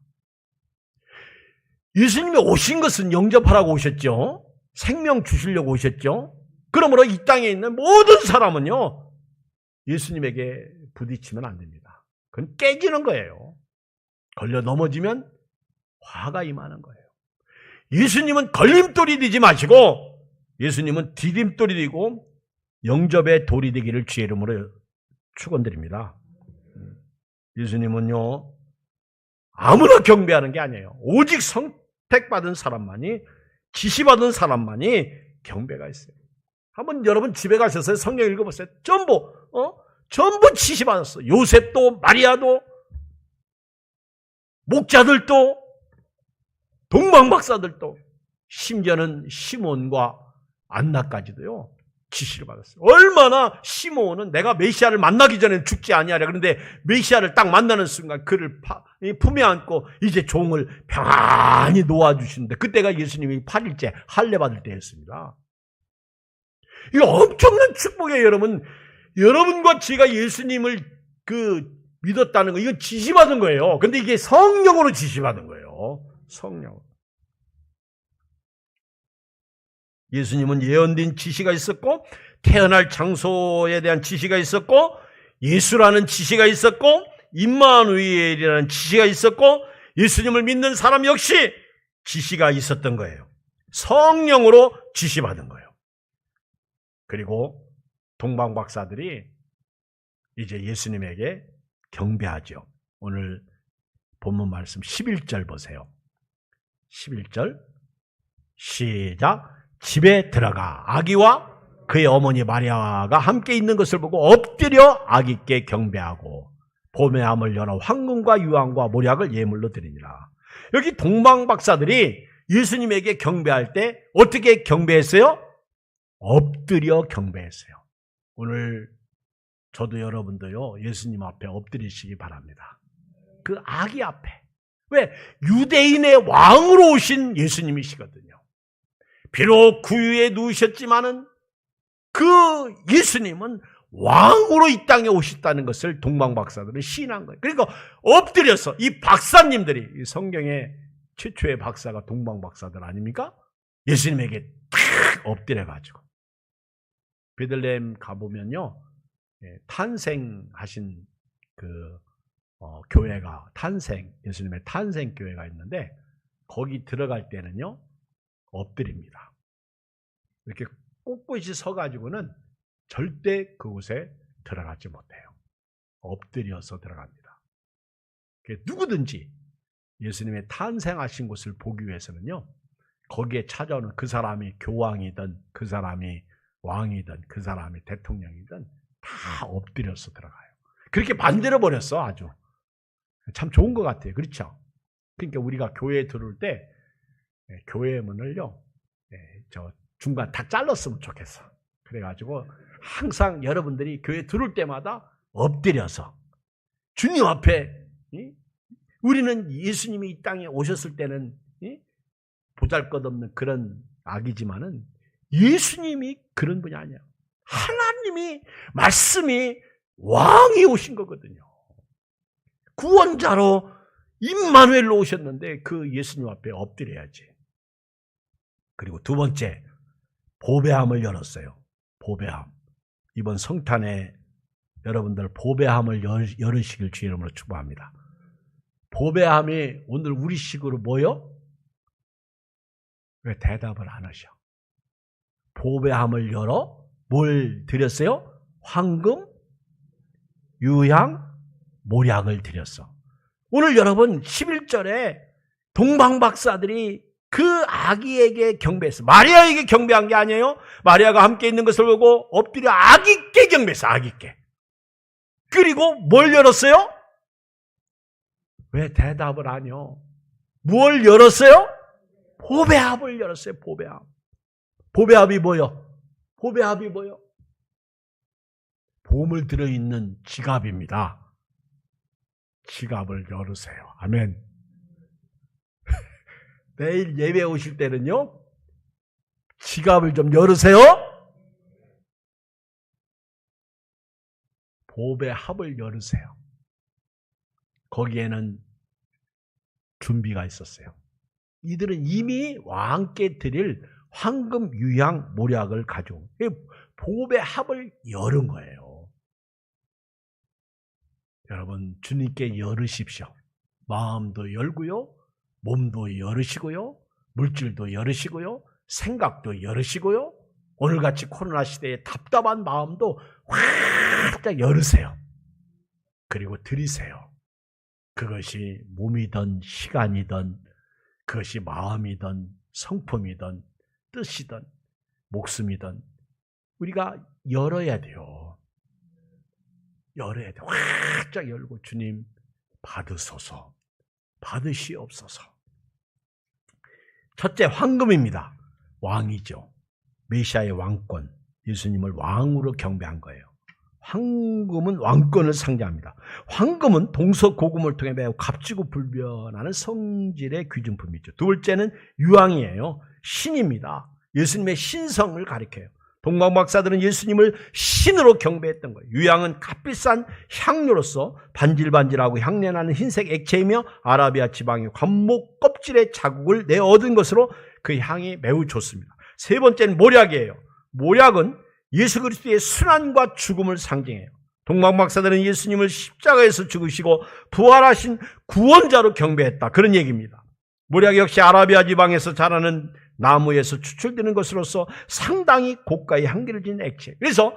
예수님이 오신 것은 영접하라고 오셨죠. 생명 주시려고 오셨죠. 그러므로 이 땅에 있는 모든 사람은요, 예수님에게 부딪히면 안 됩니다. 그건 깨지는 거예요. 걸려 넘어지면 화가 임하는 거예요. 예수님은 걸림돌이 되지 마시고 예수님은 디딤돌이 되고 영접의 돌이 되기를 주의 이름으로 축원드립니다. 예수님은요, 아무나 경배하는 게 아니에요. 오직 선택받은 사람만이, 지시받은 사람만이 경배가 있어요. 한번 여러분 집에 가셔서 성경 읽어보세요. 전부 지시받았어. 요셉도, 마리아도, 목자들도, 동방박사들도, 심지어는 시몬과 안나까지도요, 지시를 받았어요. 얼마나 시몬은 내가 메시아를 만나기 전에 죽지 아니하랴. 그런데 메시아를 딱 만나는 순간 그를 품에 안고 이제 종을 평안히 놓아주시는데, 그때가 예수님이 8일째 할례 받을 때였습니다. 이거 엄청난 축복이에요, 여러분. 여러분과 제가 예수님을 믿었다는 거, 이거 지시받은 거예요. 근데 이게 성령으로 지시받은 거예요. 성령. 예수님은 예언된 지시가 있었고, 태어날 장소에 대한 지시가 있었고, 예수라는 지시가 있었고, 임마누엘이라는 지시가 있었고, 예수님을 믿는 사람 역시 지시가 있었던 거예요. 성령으로 지시받은 거예요. 그리고 동방박사들이 이제 예수님에게 경배하죠. 오늘 본문 말씀 11절 보세요. 11절 시작. 집에 들어가 아기와 그의 어머니 마리아가 함께 있는 것을 보고 엎드려 아기께 경배하고 봄의 암을 열어 황금과 유황과 모략을 예물로 드리니라. 여기 동방박사들이 예수님에게 경배할 때 어떻게 경배했어요? 엎드려 경배했어요. 오늘 저도 여러분도요, 예수님 앞에 엎드리시기 바랍니다. 그 아기 앞에. 왜? 유대인의 왕으로 오신 예수님이시거든요. 비록 구유에 누우셨지만은 그 예수님은 왕으로 이 땅에 오셨다는 것을 동방박사들은 시인한 거예요. 그러니까 엎드려서 이 박사님들이, 이 성경의 최초의 박사가 동방박사들 아닙니까? 예수님에게 탁 엎드려가지고. 베들레헴 가보면요, 탄생하신 교회가, 예수님의 탄생교회가 있는데, 거기 들어갈 때는요, 엎드립니다. 이렇게 꼿꼿이 서가지고는 절대 그곳에 들어가지 못해요. 엎드려서 들어갑니다. 누구든지 예수님의 탄생하신 곳을 보기 위해서는요, 거기에 찾아오는 그 사람이 교황이든, 그 사람이 왕이든, 그 사람이 대통령이든 다 엎드려서 들어가요. 그렇게 만들어버렸어, 아주. 참 좋은 것 같아요. 그렇죠? 그러니까 우리가 교회에 들어올 때 교회 문을요, 저 중간 다 잘랐으면 좋겠어. 그래가지고 항상 여러분들이 교회 들어올 때마다 엎드려서 주님 앞에, 우리는 예수님이 이 땅에 오셨을 때는 보잘것없는 그런 아기지만은 예수님이 그런 분이 아니야. 하나님이 말씀이 왕이 오신 거거든요. 구원자로 임마누엘로 오셨는데 그 예수님 앞에 엎드려야지. 그리고 두 번째, 보배함을 열었어요. 보배함. 이번 성탄에 여러분들 보배함을 열으시길 주의 이름으로 축복합니다. 보배함이 오늘 우리식으로 뭐요? 왜 대답을 안 하셔? 보배함을 열어 뭘 드렸어요? 황금, 유향, 모략을 드렸어. 오늘 여러분 11절에 동방박사들이 그 아기에게 경배했어. 마리아에게 경배한 게 아니에요. 마리아가 함께 있는 것을 보고 엎드려 아기께 경배했어. 아기께. 그리고 뭘 열었어요? 왜 대답을 안 해요? 뭘 열었어요? 보배합을 열었어요. 보배합. 보배합이 뭐요? 보배합이 뭐요? 보물 들어있는 지갑입니다. 지갑을 열으세요. 아멘. 내일 예배 오실 때는요, 지갑을 좀 열으세요. 보배합을 열으세요. 거기에는 준비가 있었어요. 이들은 이미 왕께 드릴 황금, 유향, 모략을 가져온 보배합을 열은 거예요. 여러분, 주님께 열으십시오. 마음도 열고요, 몸도 열으시고요, 물질도 열으시고요, 생각도 열으시고요, 오늘같이 코로나 시대에 답답한 마음도 확 열으세요. 그리고 드리세요. 그것이 몸이든 시간이든 그것이 마음이든 성품이든 뜻이든 목숨이든 우리가 열어야 돼요. 열어야 돼요. 확 열고 주님 받으소서, 받으시옵소서. 첫째, 황금입니다. 왕이죠. 메시아의 왕권, 예수님을 왕으로 경배한 거예요. 황금은 왕권을 상징합니다. 황금은 동서고금을 통해 매우 값지고 불변하는 성질의 귀중품이죠. 두 번째는 유황이에요. 신입니다. 예수님의 신성을 가리켜요. 동방박사들은 예수님을 신으로 경배했던 거예요. 유향은 값비싼 향료로서 반질반질하고 향내나는 흰색 액체이며 아라비아 지방의 관목 껍질의 자국을 내 얻은 것으로 그 향이 매우 좋습니다. 세 번째는 모략이에요. 모략은 예수 그리스도의 순환과 죽음을 상징해요. 동방박사들은 예수님을 십자가에서 죽으시고 부활하신 구원자로 경배했다. 그런 얘기입니다. 모략 역시 아라비아 지방에서 자라는 나무에서 추출되는 것으로서 상당히 고가의 향기를 지닌 액체. 그래서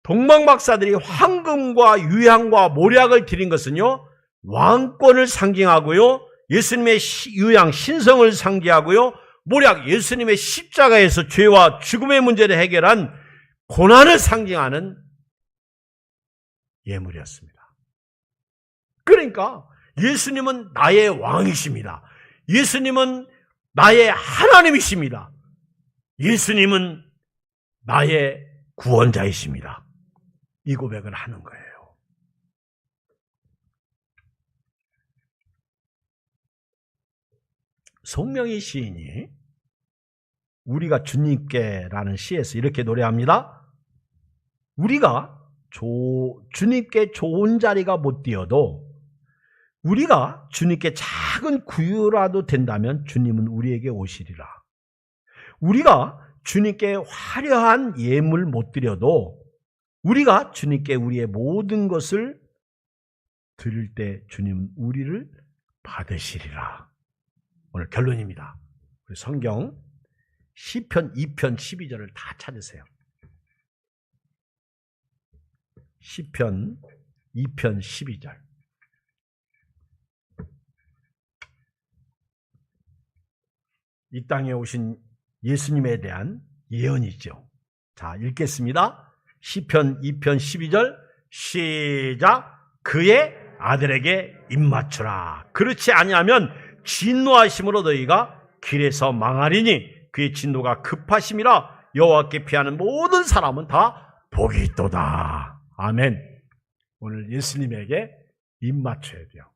동방박사들이 황금과 유향과 모략을 드린 것은요, 왕권을 상징하고요, 예수님의 유향 신성을 상징하고요, 모략 예수님의 십자가에서 죄와 죽음의 문제를 해결한 고난을 상징하는 예물이었습니다. 그러니까 예수님은 나의 왕이십니다. 예수님은 나의 하나님이십니다. 예수님은 나의 구원자이십니다. 이 고백을 하는 거예요. 송명희 시인이 우리가 주님께라는 시에서 이렇게 노래합니다. 우리가 주님께 좋은 자리가 못 되어도 우리가 주님께 작은 구유라도 된다면 주님은 우리에게 오시리라. 우리가 주님께 화려한 예물 못 드려도 우리가 주님께 우리의 모든 것을 드릴 때 주님은 우리를 받으시리라. 오늘 결론입니다. 우리 성경 시편 2편 12절을 다 찾으세요. 시편 2편 12절. 이 땅에 오신 예수님에 대한 예언이죠. 자, 읽겠습니다. 시편 2편 12절 시작. 그의 아들에게 입맞추라. 그렇지 아니하면 진노하심으로 너희가 길에서 망하리니 그의 진노가 급하심이라. 여호와께 피하는 모든 사람은 다 복이 있도다. 아멘. 오늘 예수님에게 입맞춰야 돼요.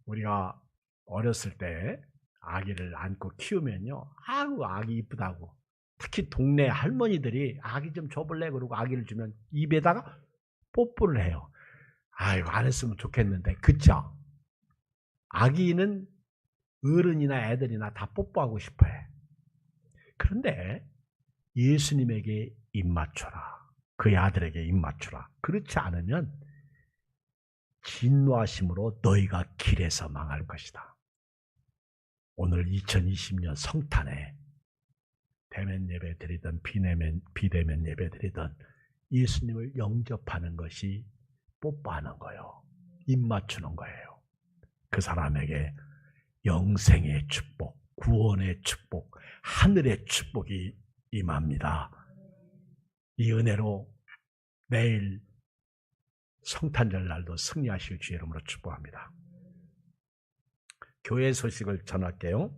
우리가 어렸을 때 아기를 안고 키우면요, 아이고 아기 이쁘다고 특히 동네 할머니들이 아기 좀 줘볼래? 그러고 아기를 주면 입에다가 뽀뽀를 해요. 아이고, 안 했으면 좋겠는데. 그쵸? 아기는 어른이나 애들이나 다 뽀뽀하고 싶어 해. 그런데 예수님에게 입맞춰라. 그의 아들에게 입맞춰라. 그렇지 않으면 진노하심으로 너희가 길에서 망할 것이다. 오늘 2020년 성탄에 대면 예배 드리던 비대면 예배 드리던 예수님을 영접하는 것이 뽀뽀하는 거예요. 입맞추는 거예요. 그 사람에게 영생의 축복, 구원의 축복, 하늘의 축복이 임합니다. 이 은혜로 내일 성탄절 날도 승리하실 주의 이름으로 축복합니다. 교회 소식을 전할게요.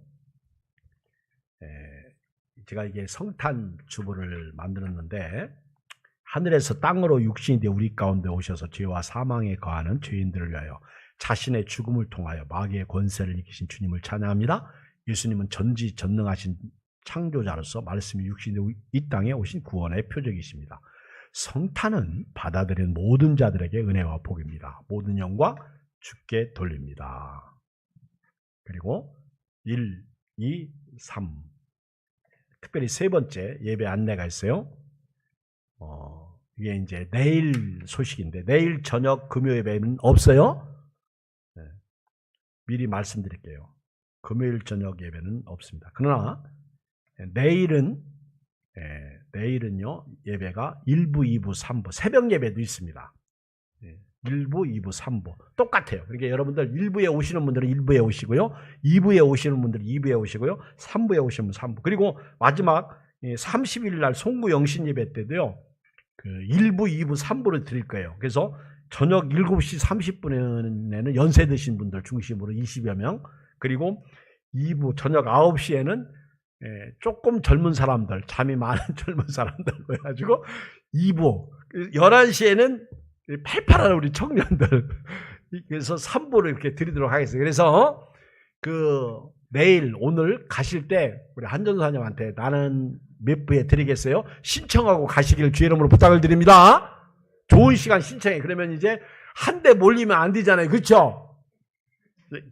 제가 이게 성탄 주보를 만들었는데 하늘에서 땅으로 육신이 되어 우리 가운데 오셔서 죄와 사망에 거하는 죄인들을 위하여 자신의 죽음을 통하여 마귀의 권세를 이기신 주님을 찬양합니다. 예수님은 전지전능하신 창조자로서 말씀이 육신이 되어 이 땅에 오신 구원의 표적이십니다. 성탄은 받아들인 모든 자들에게 은혜와 복입니다. 모든 영광 주께 돌립니다. 그리고 1, 2, 3 특별히 세 번째 예배 안내가 있어요. 이게 이제 내일 소식인데 내일 저녁 금요 예배는 없어요. 네. 미리 말씀드릴게요. 금요일 저녁 예배는 없습니다. 그러나 내일은요 예배가 1부, 2부, 3부 새벽 예배도 있습니다. 1부, 2부, 3부 똑같아요. 그러니까 여러분들 1부에 오시는 분들은 1부에 오시고요. 2부에 오시는 분들은 2부에 오시고요. 3부에 오시면 3부. 그리고 마지막 30일 날 송구 영신 예배 때도요. 그 1부, 2부, 3부를 드릴 거예요. 그래서 저녁 7시 30분에는 연세 드신 분들 중심으로 20여 명, 그리고 2부 저녁 9시에는 조금 젊은 사람들, 잠이 많은 젊은 사람들 해가지고 2부, 11시에는 팔팔한 우리 청년들, 그래서 3부를 이렇게 드리도록 하겠습니다. 그래서 내일, 오늘 가실 때 우리 한전사님한테 나는 몇 부에 드리겠어요? 신청하고 가시기를 주의 이름으로 부탁을 드립니다. 좋은 시간 신청해. 그러면 이제 한 대 몰리면 안 되잖아요. 그렇죠?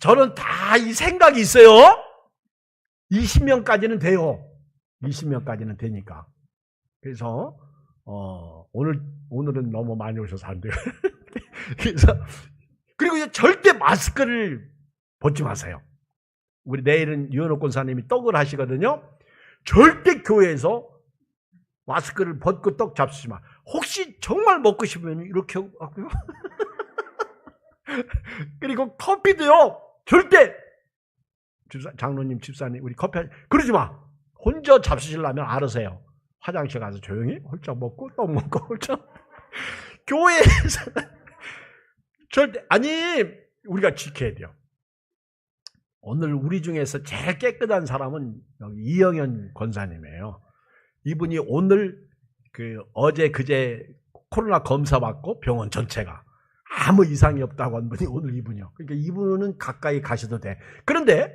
저는 다 이 생각이 있어요. 20명까지는 돼요. 20명까지는 되니까. 그래서 오늘은 너무 많이 오셔서 안 돼요. 그래서 그리고 이제 절대 마스크를 벗지 마세요. 우리 내일은 유현옥 권사님이 떡을 하시거든요. 절대 교회에서 마스크를 벗고 떡 잡수지 마. 혹시 정말 먹고 싶으면 이렇게 하고요. 그리고 커피도요. 절대 장로님, 집사님, 우리 커피 그러지 마. 혼자 잡수시려면 알아서 해요. 화장실 가서 조용히 홀짝 먹고 떡 먹고 홀짝. 교회에서 절대 아니 우리가 지켜야 돼요. 오늘 우리 중에서 제일 깨끗한 사람은 여기 이영현 권사님이에요. 이분이 오늘 어제 그제 코로나 검사 받고 병원 전체가 아무 이상이 없다고 한 분이 오늘 이분이요. 그러니까 이분은 가까이 가셔도 돼. 그런데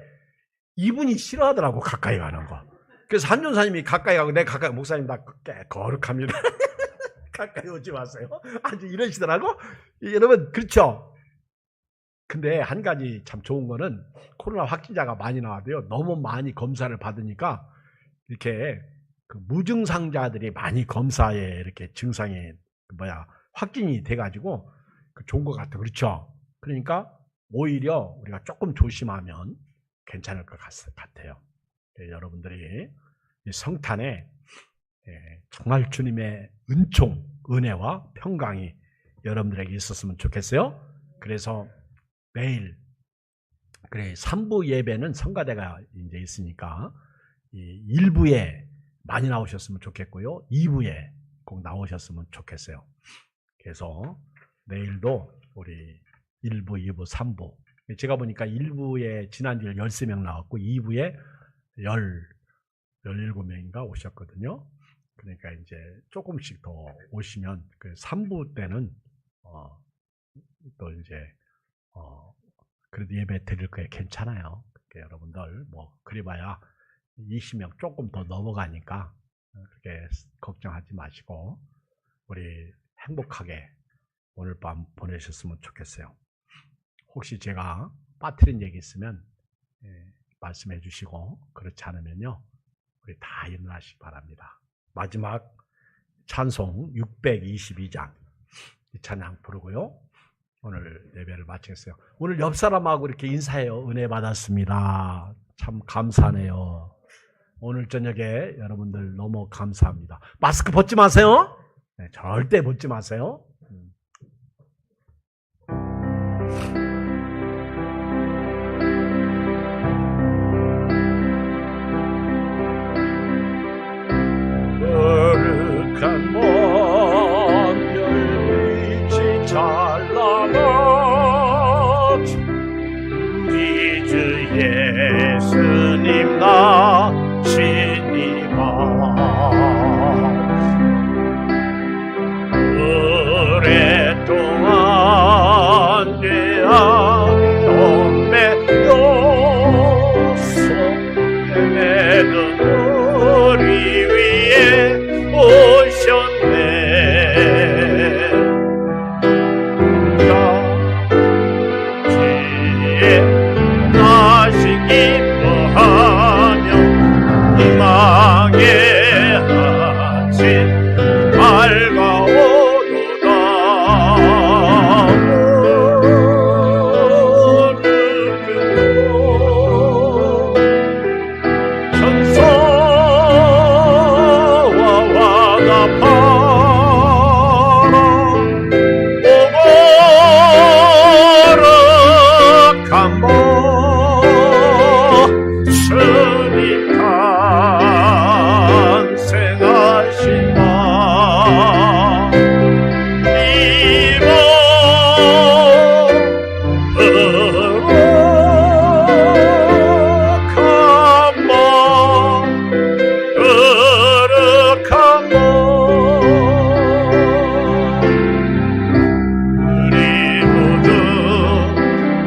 이분이 싫어하더라고 가까이 가는 거. 그래서 한전사님이 가까이 가고 내가 가까이 목사님 나 거룩합니다. 가까이 오지 마세요. 아주 이러시더라고. 여러분 그렇죠. 근데 한 가지 참 좋은 거는 코로나 확진자가 많이 나와도요. 너무 많이 검사를 받으니까 이렇게 무증상자들이 많이 검사에 이렇게 증상이 확진이 돼가지고 좋은 것 같아요. 그렇죠? 그러니까 오히려 우리가 조금 조심하면 괜찮을 것 같아요. 여러분들이 이 성탄에 정말 주님의 은총, 은혜와 평강이 여러분들에게 있었으면 좋겠어요. 그래서 내일 3부 예배는 성가대가 이제 있으니까 1부에 많이 나오셨으면 좋겠고요. 2부에 꼭 나오셨으면 좋겠어요. 그래서 내일도 우리 1부, 2부, 3부 제가 보니까 1부에 지난주에 13명 나왔고 2부에 17명인가 오셨거든요. 그러니까 이제 조금씩 더 오시면 3부 때는 또 이제 그래도 예배 드릴 거에 괜찮아요. 그러니까 여러분들 그래봐야 20명 조금 더 넘어가니까 그렇게 걱정하지 마시고 우리 행복하게 오늘 밤 보내셨으면 좋겠어요. 혹시 제가 빠뜨린 얘기 있으면 말씀해 주시고, 그렇지 않으면요 우리 다 일어나시기 바랍니다. 마지막 찬송 622장 이 찬양 부르고요 오늘 예배를 마치겠어요. 오늘 옆 사람하고 이렇게 인사해요. 은혜 받았습니다. 참 감사하네요. 오늘 저녁에 여러분들 너무 감사합니다. 마스크 벗지 마세요. 네, 절대 벗지 마세요. 거룩한 먼별빛이 찬란한 우리 주 예수님 나시니가 오랫동안 죄악던 배로서 헤매던 우리 위에 오셨네. 지에 나시 기뻐하며 희망의 아침 밝아오도다.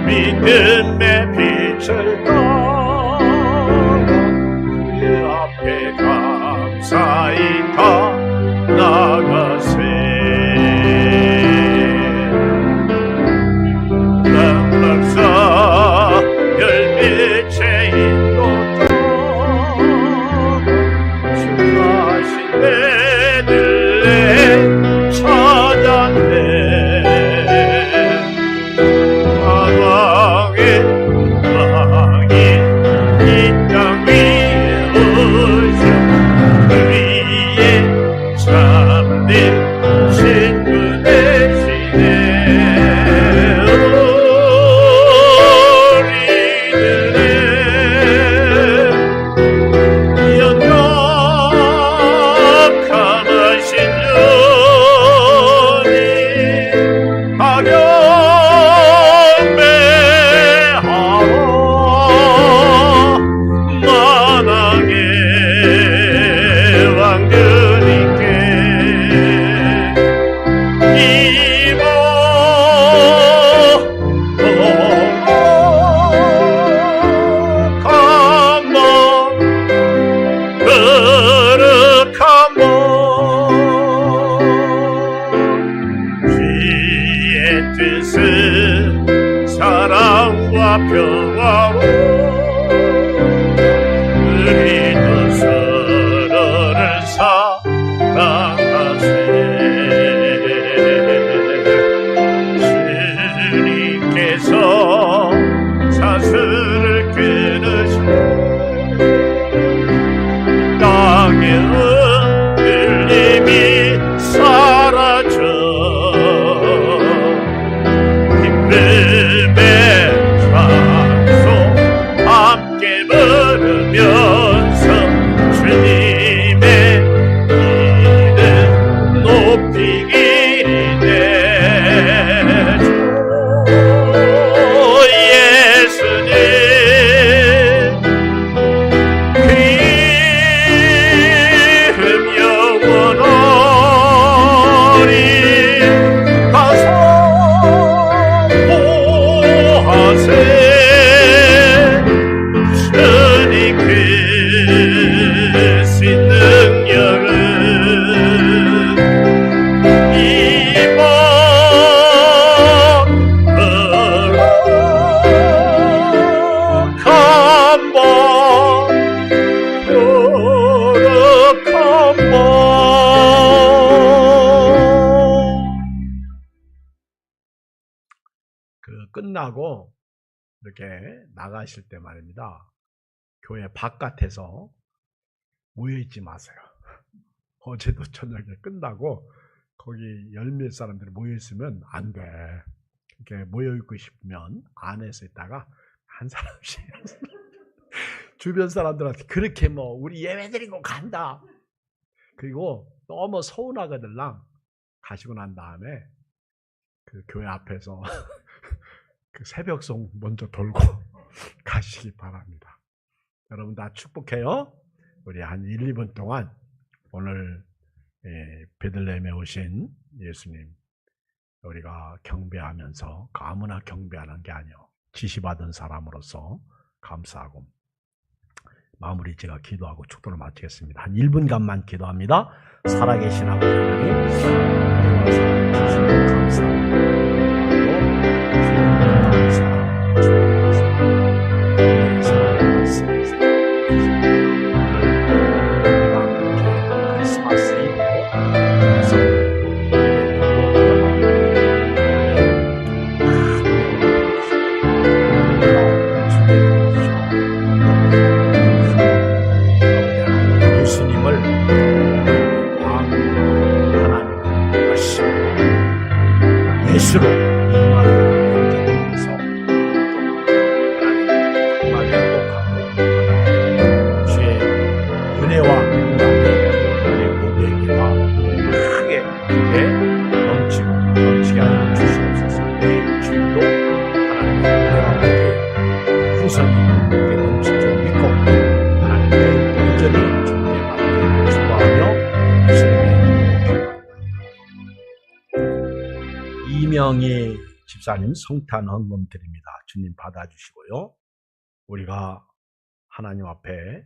믿음의 빛을 따라 그 앞에 감사히 다 나가세. 남락사 별빛의 인도 따라 주하신 베들레 찾았네. 사랑과 평화로 우리도 서로를 사랑하세. 주님께서 사슬을 끊으시고 땅의 흔들림이 사라져 기쁨의 찬송 끝나고 이렇게 나가실 때 말입니다. 교회 바깥에서 모여있지 마세요. 어제도 저녁에 끝나고 거기 열몇 사람들이 모여있으면 안 돼. 이렇게 모여있고 싶으면 안에서 있다가 한 사람씩 주변 사람들한테 그렇게 뭐 우리 예배 드리고 간다. 그리고 너무 서운하거들랑 가시고 난 다음에 그 교회 앞에서 그 새벽송 먼저 돌고 가시기 바랍니다. 여러분 다 축복해요. 우리 한 1, 2분 동안 오늘 베들레헴에 오신 예수님 우리가 경배하면서 아무나 경배하는 게 아니요. 지시받은 사람으로서 감사하고 마무리 제가 기도하고 축도를 마치겠습니다. 한 1분간만 기도합니다. 살아계신 아버지 하나님 감사합니다. 예수로 임하는 영접에서 정말 행복하고 주의 은혜와 평강이 우리 모두에게 크게 넘치게 하여 주시옵소서. 내 주일도 하나님의 은혜와 복이 풍성히 넘칠 줄 믿고 하나님의 온전히 존귀받기를 축복하며 예수님의 이명희 집사님 성탄 헌금 드립니다. 주님 받아주시고요. 우리가 하나님 앞에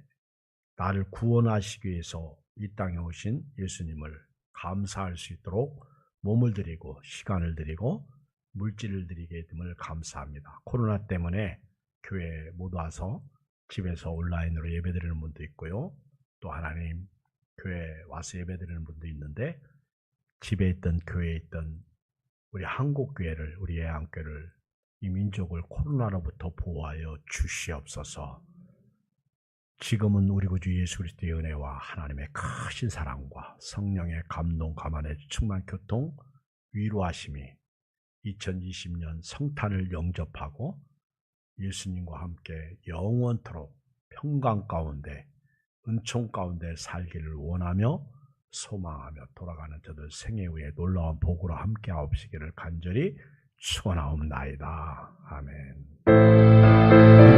나를 구원하시기 위해서 이 땅에 오신 예수님을 감사할 수 있도록 몸을 드리고 시간을 드리고 물질을 드리게 됨을 감사합니다. 코로나 때문에 교회에 못 와서 집에서 온라인으로 예배드리는 분도 있고요. 또 하나님 교회에 와서 예배드리는 분도 있는데 집에 있던 교회에 있던 우리 한국교회를 우리 애안교회를 이 민족을 코로나로부터 보호하여 주시옵소서. 지금은 우리 구주 예수 그리스도의 은혜와 하나님의 크신 사랑과 성령의 감동 감안의 충만 교통 위로하심이 2020년 성탄을 영접하고 예수님과 함께 영원토록 평강 가운데 은총 가운데 살기를 원하며 소망하며 돌아가는 저들 생애 후에 놀라운 복으로 함께 하옵시기를 간절히 축원하옵나이다. 아멘.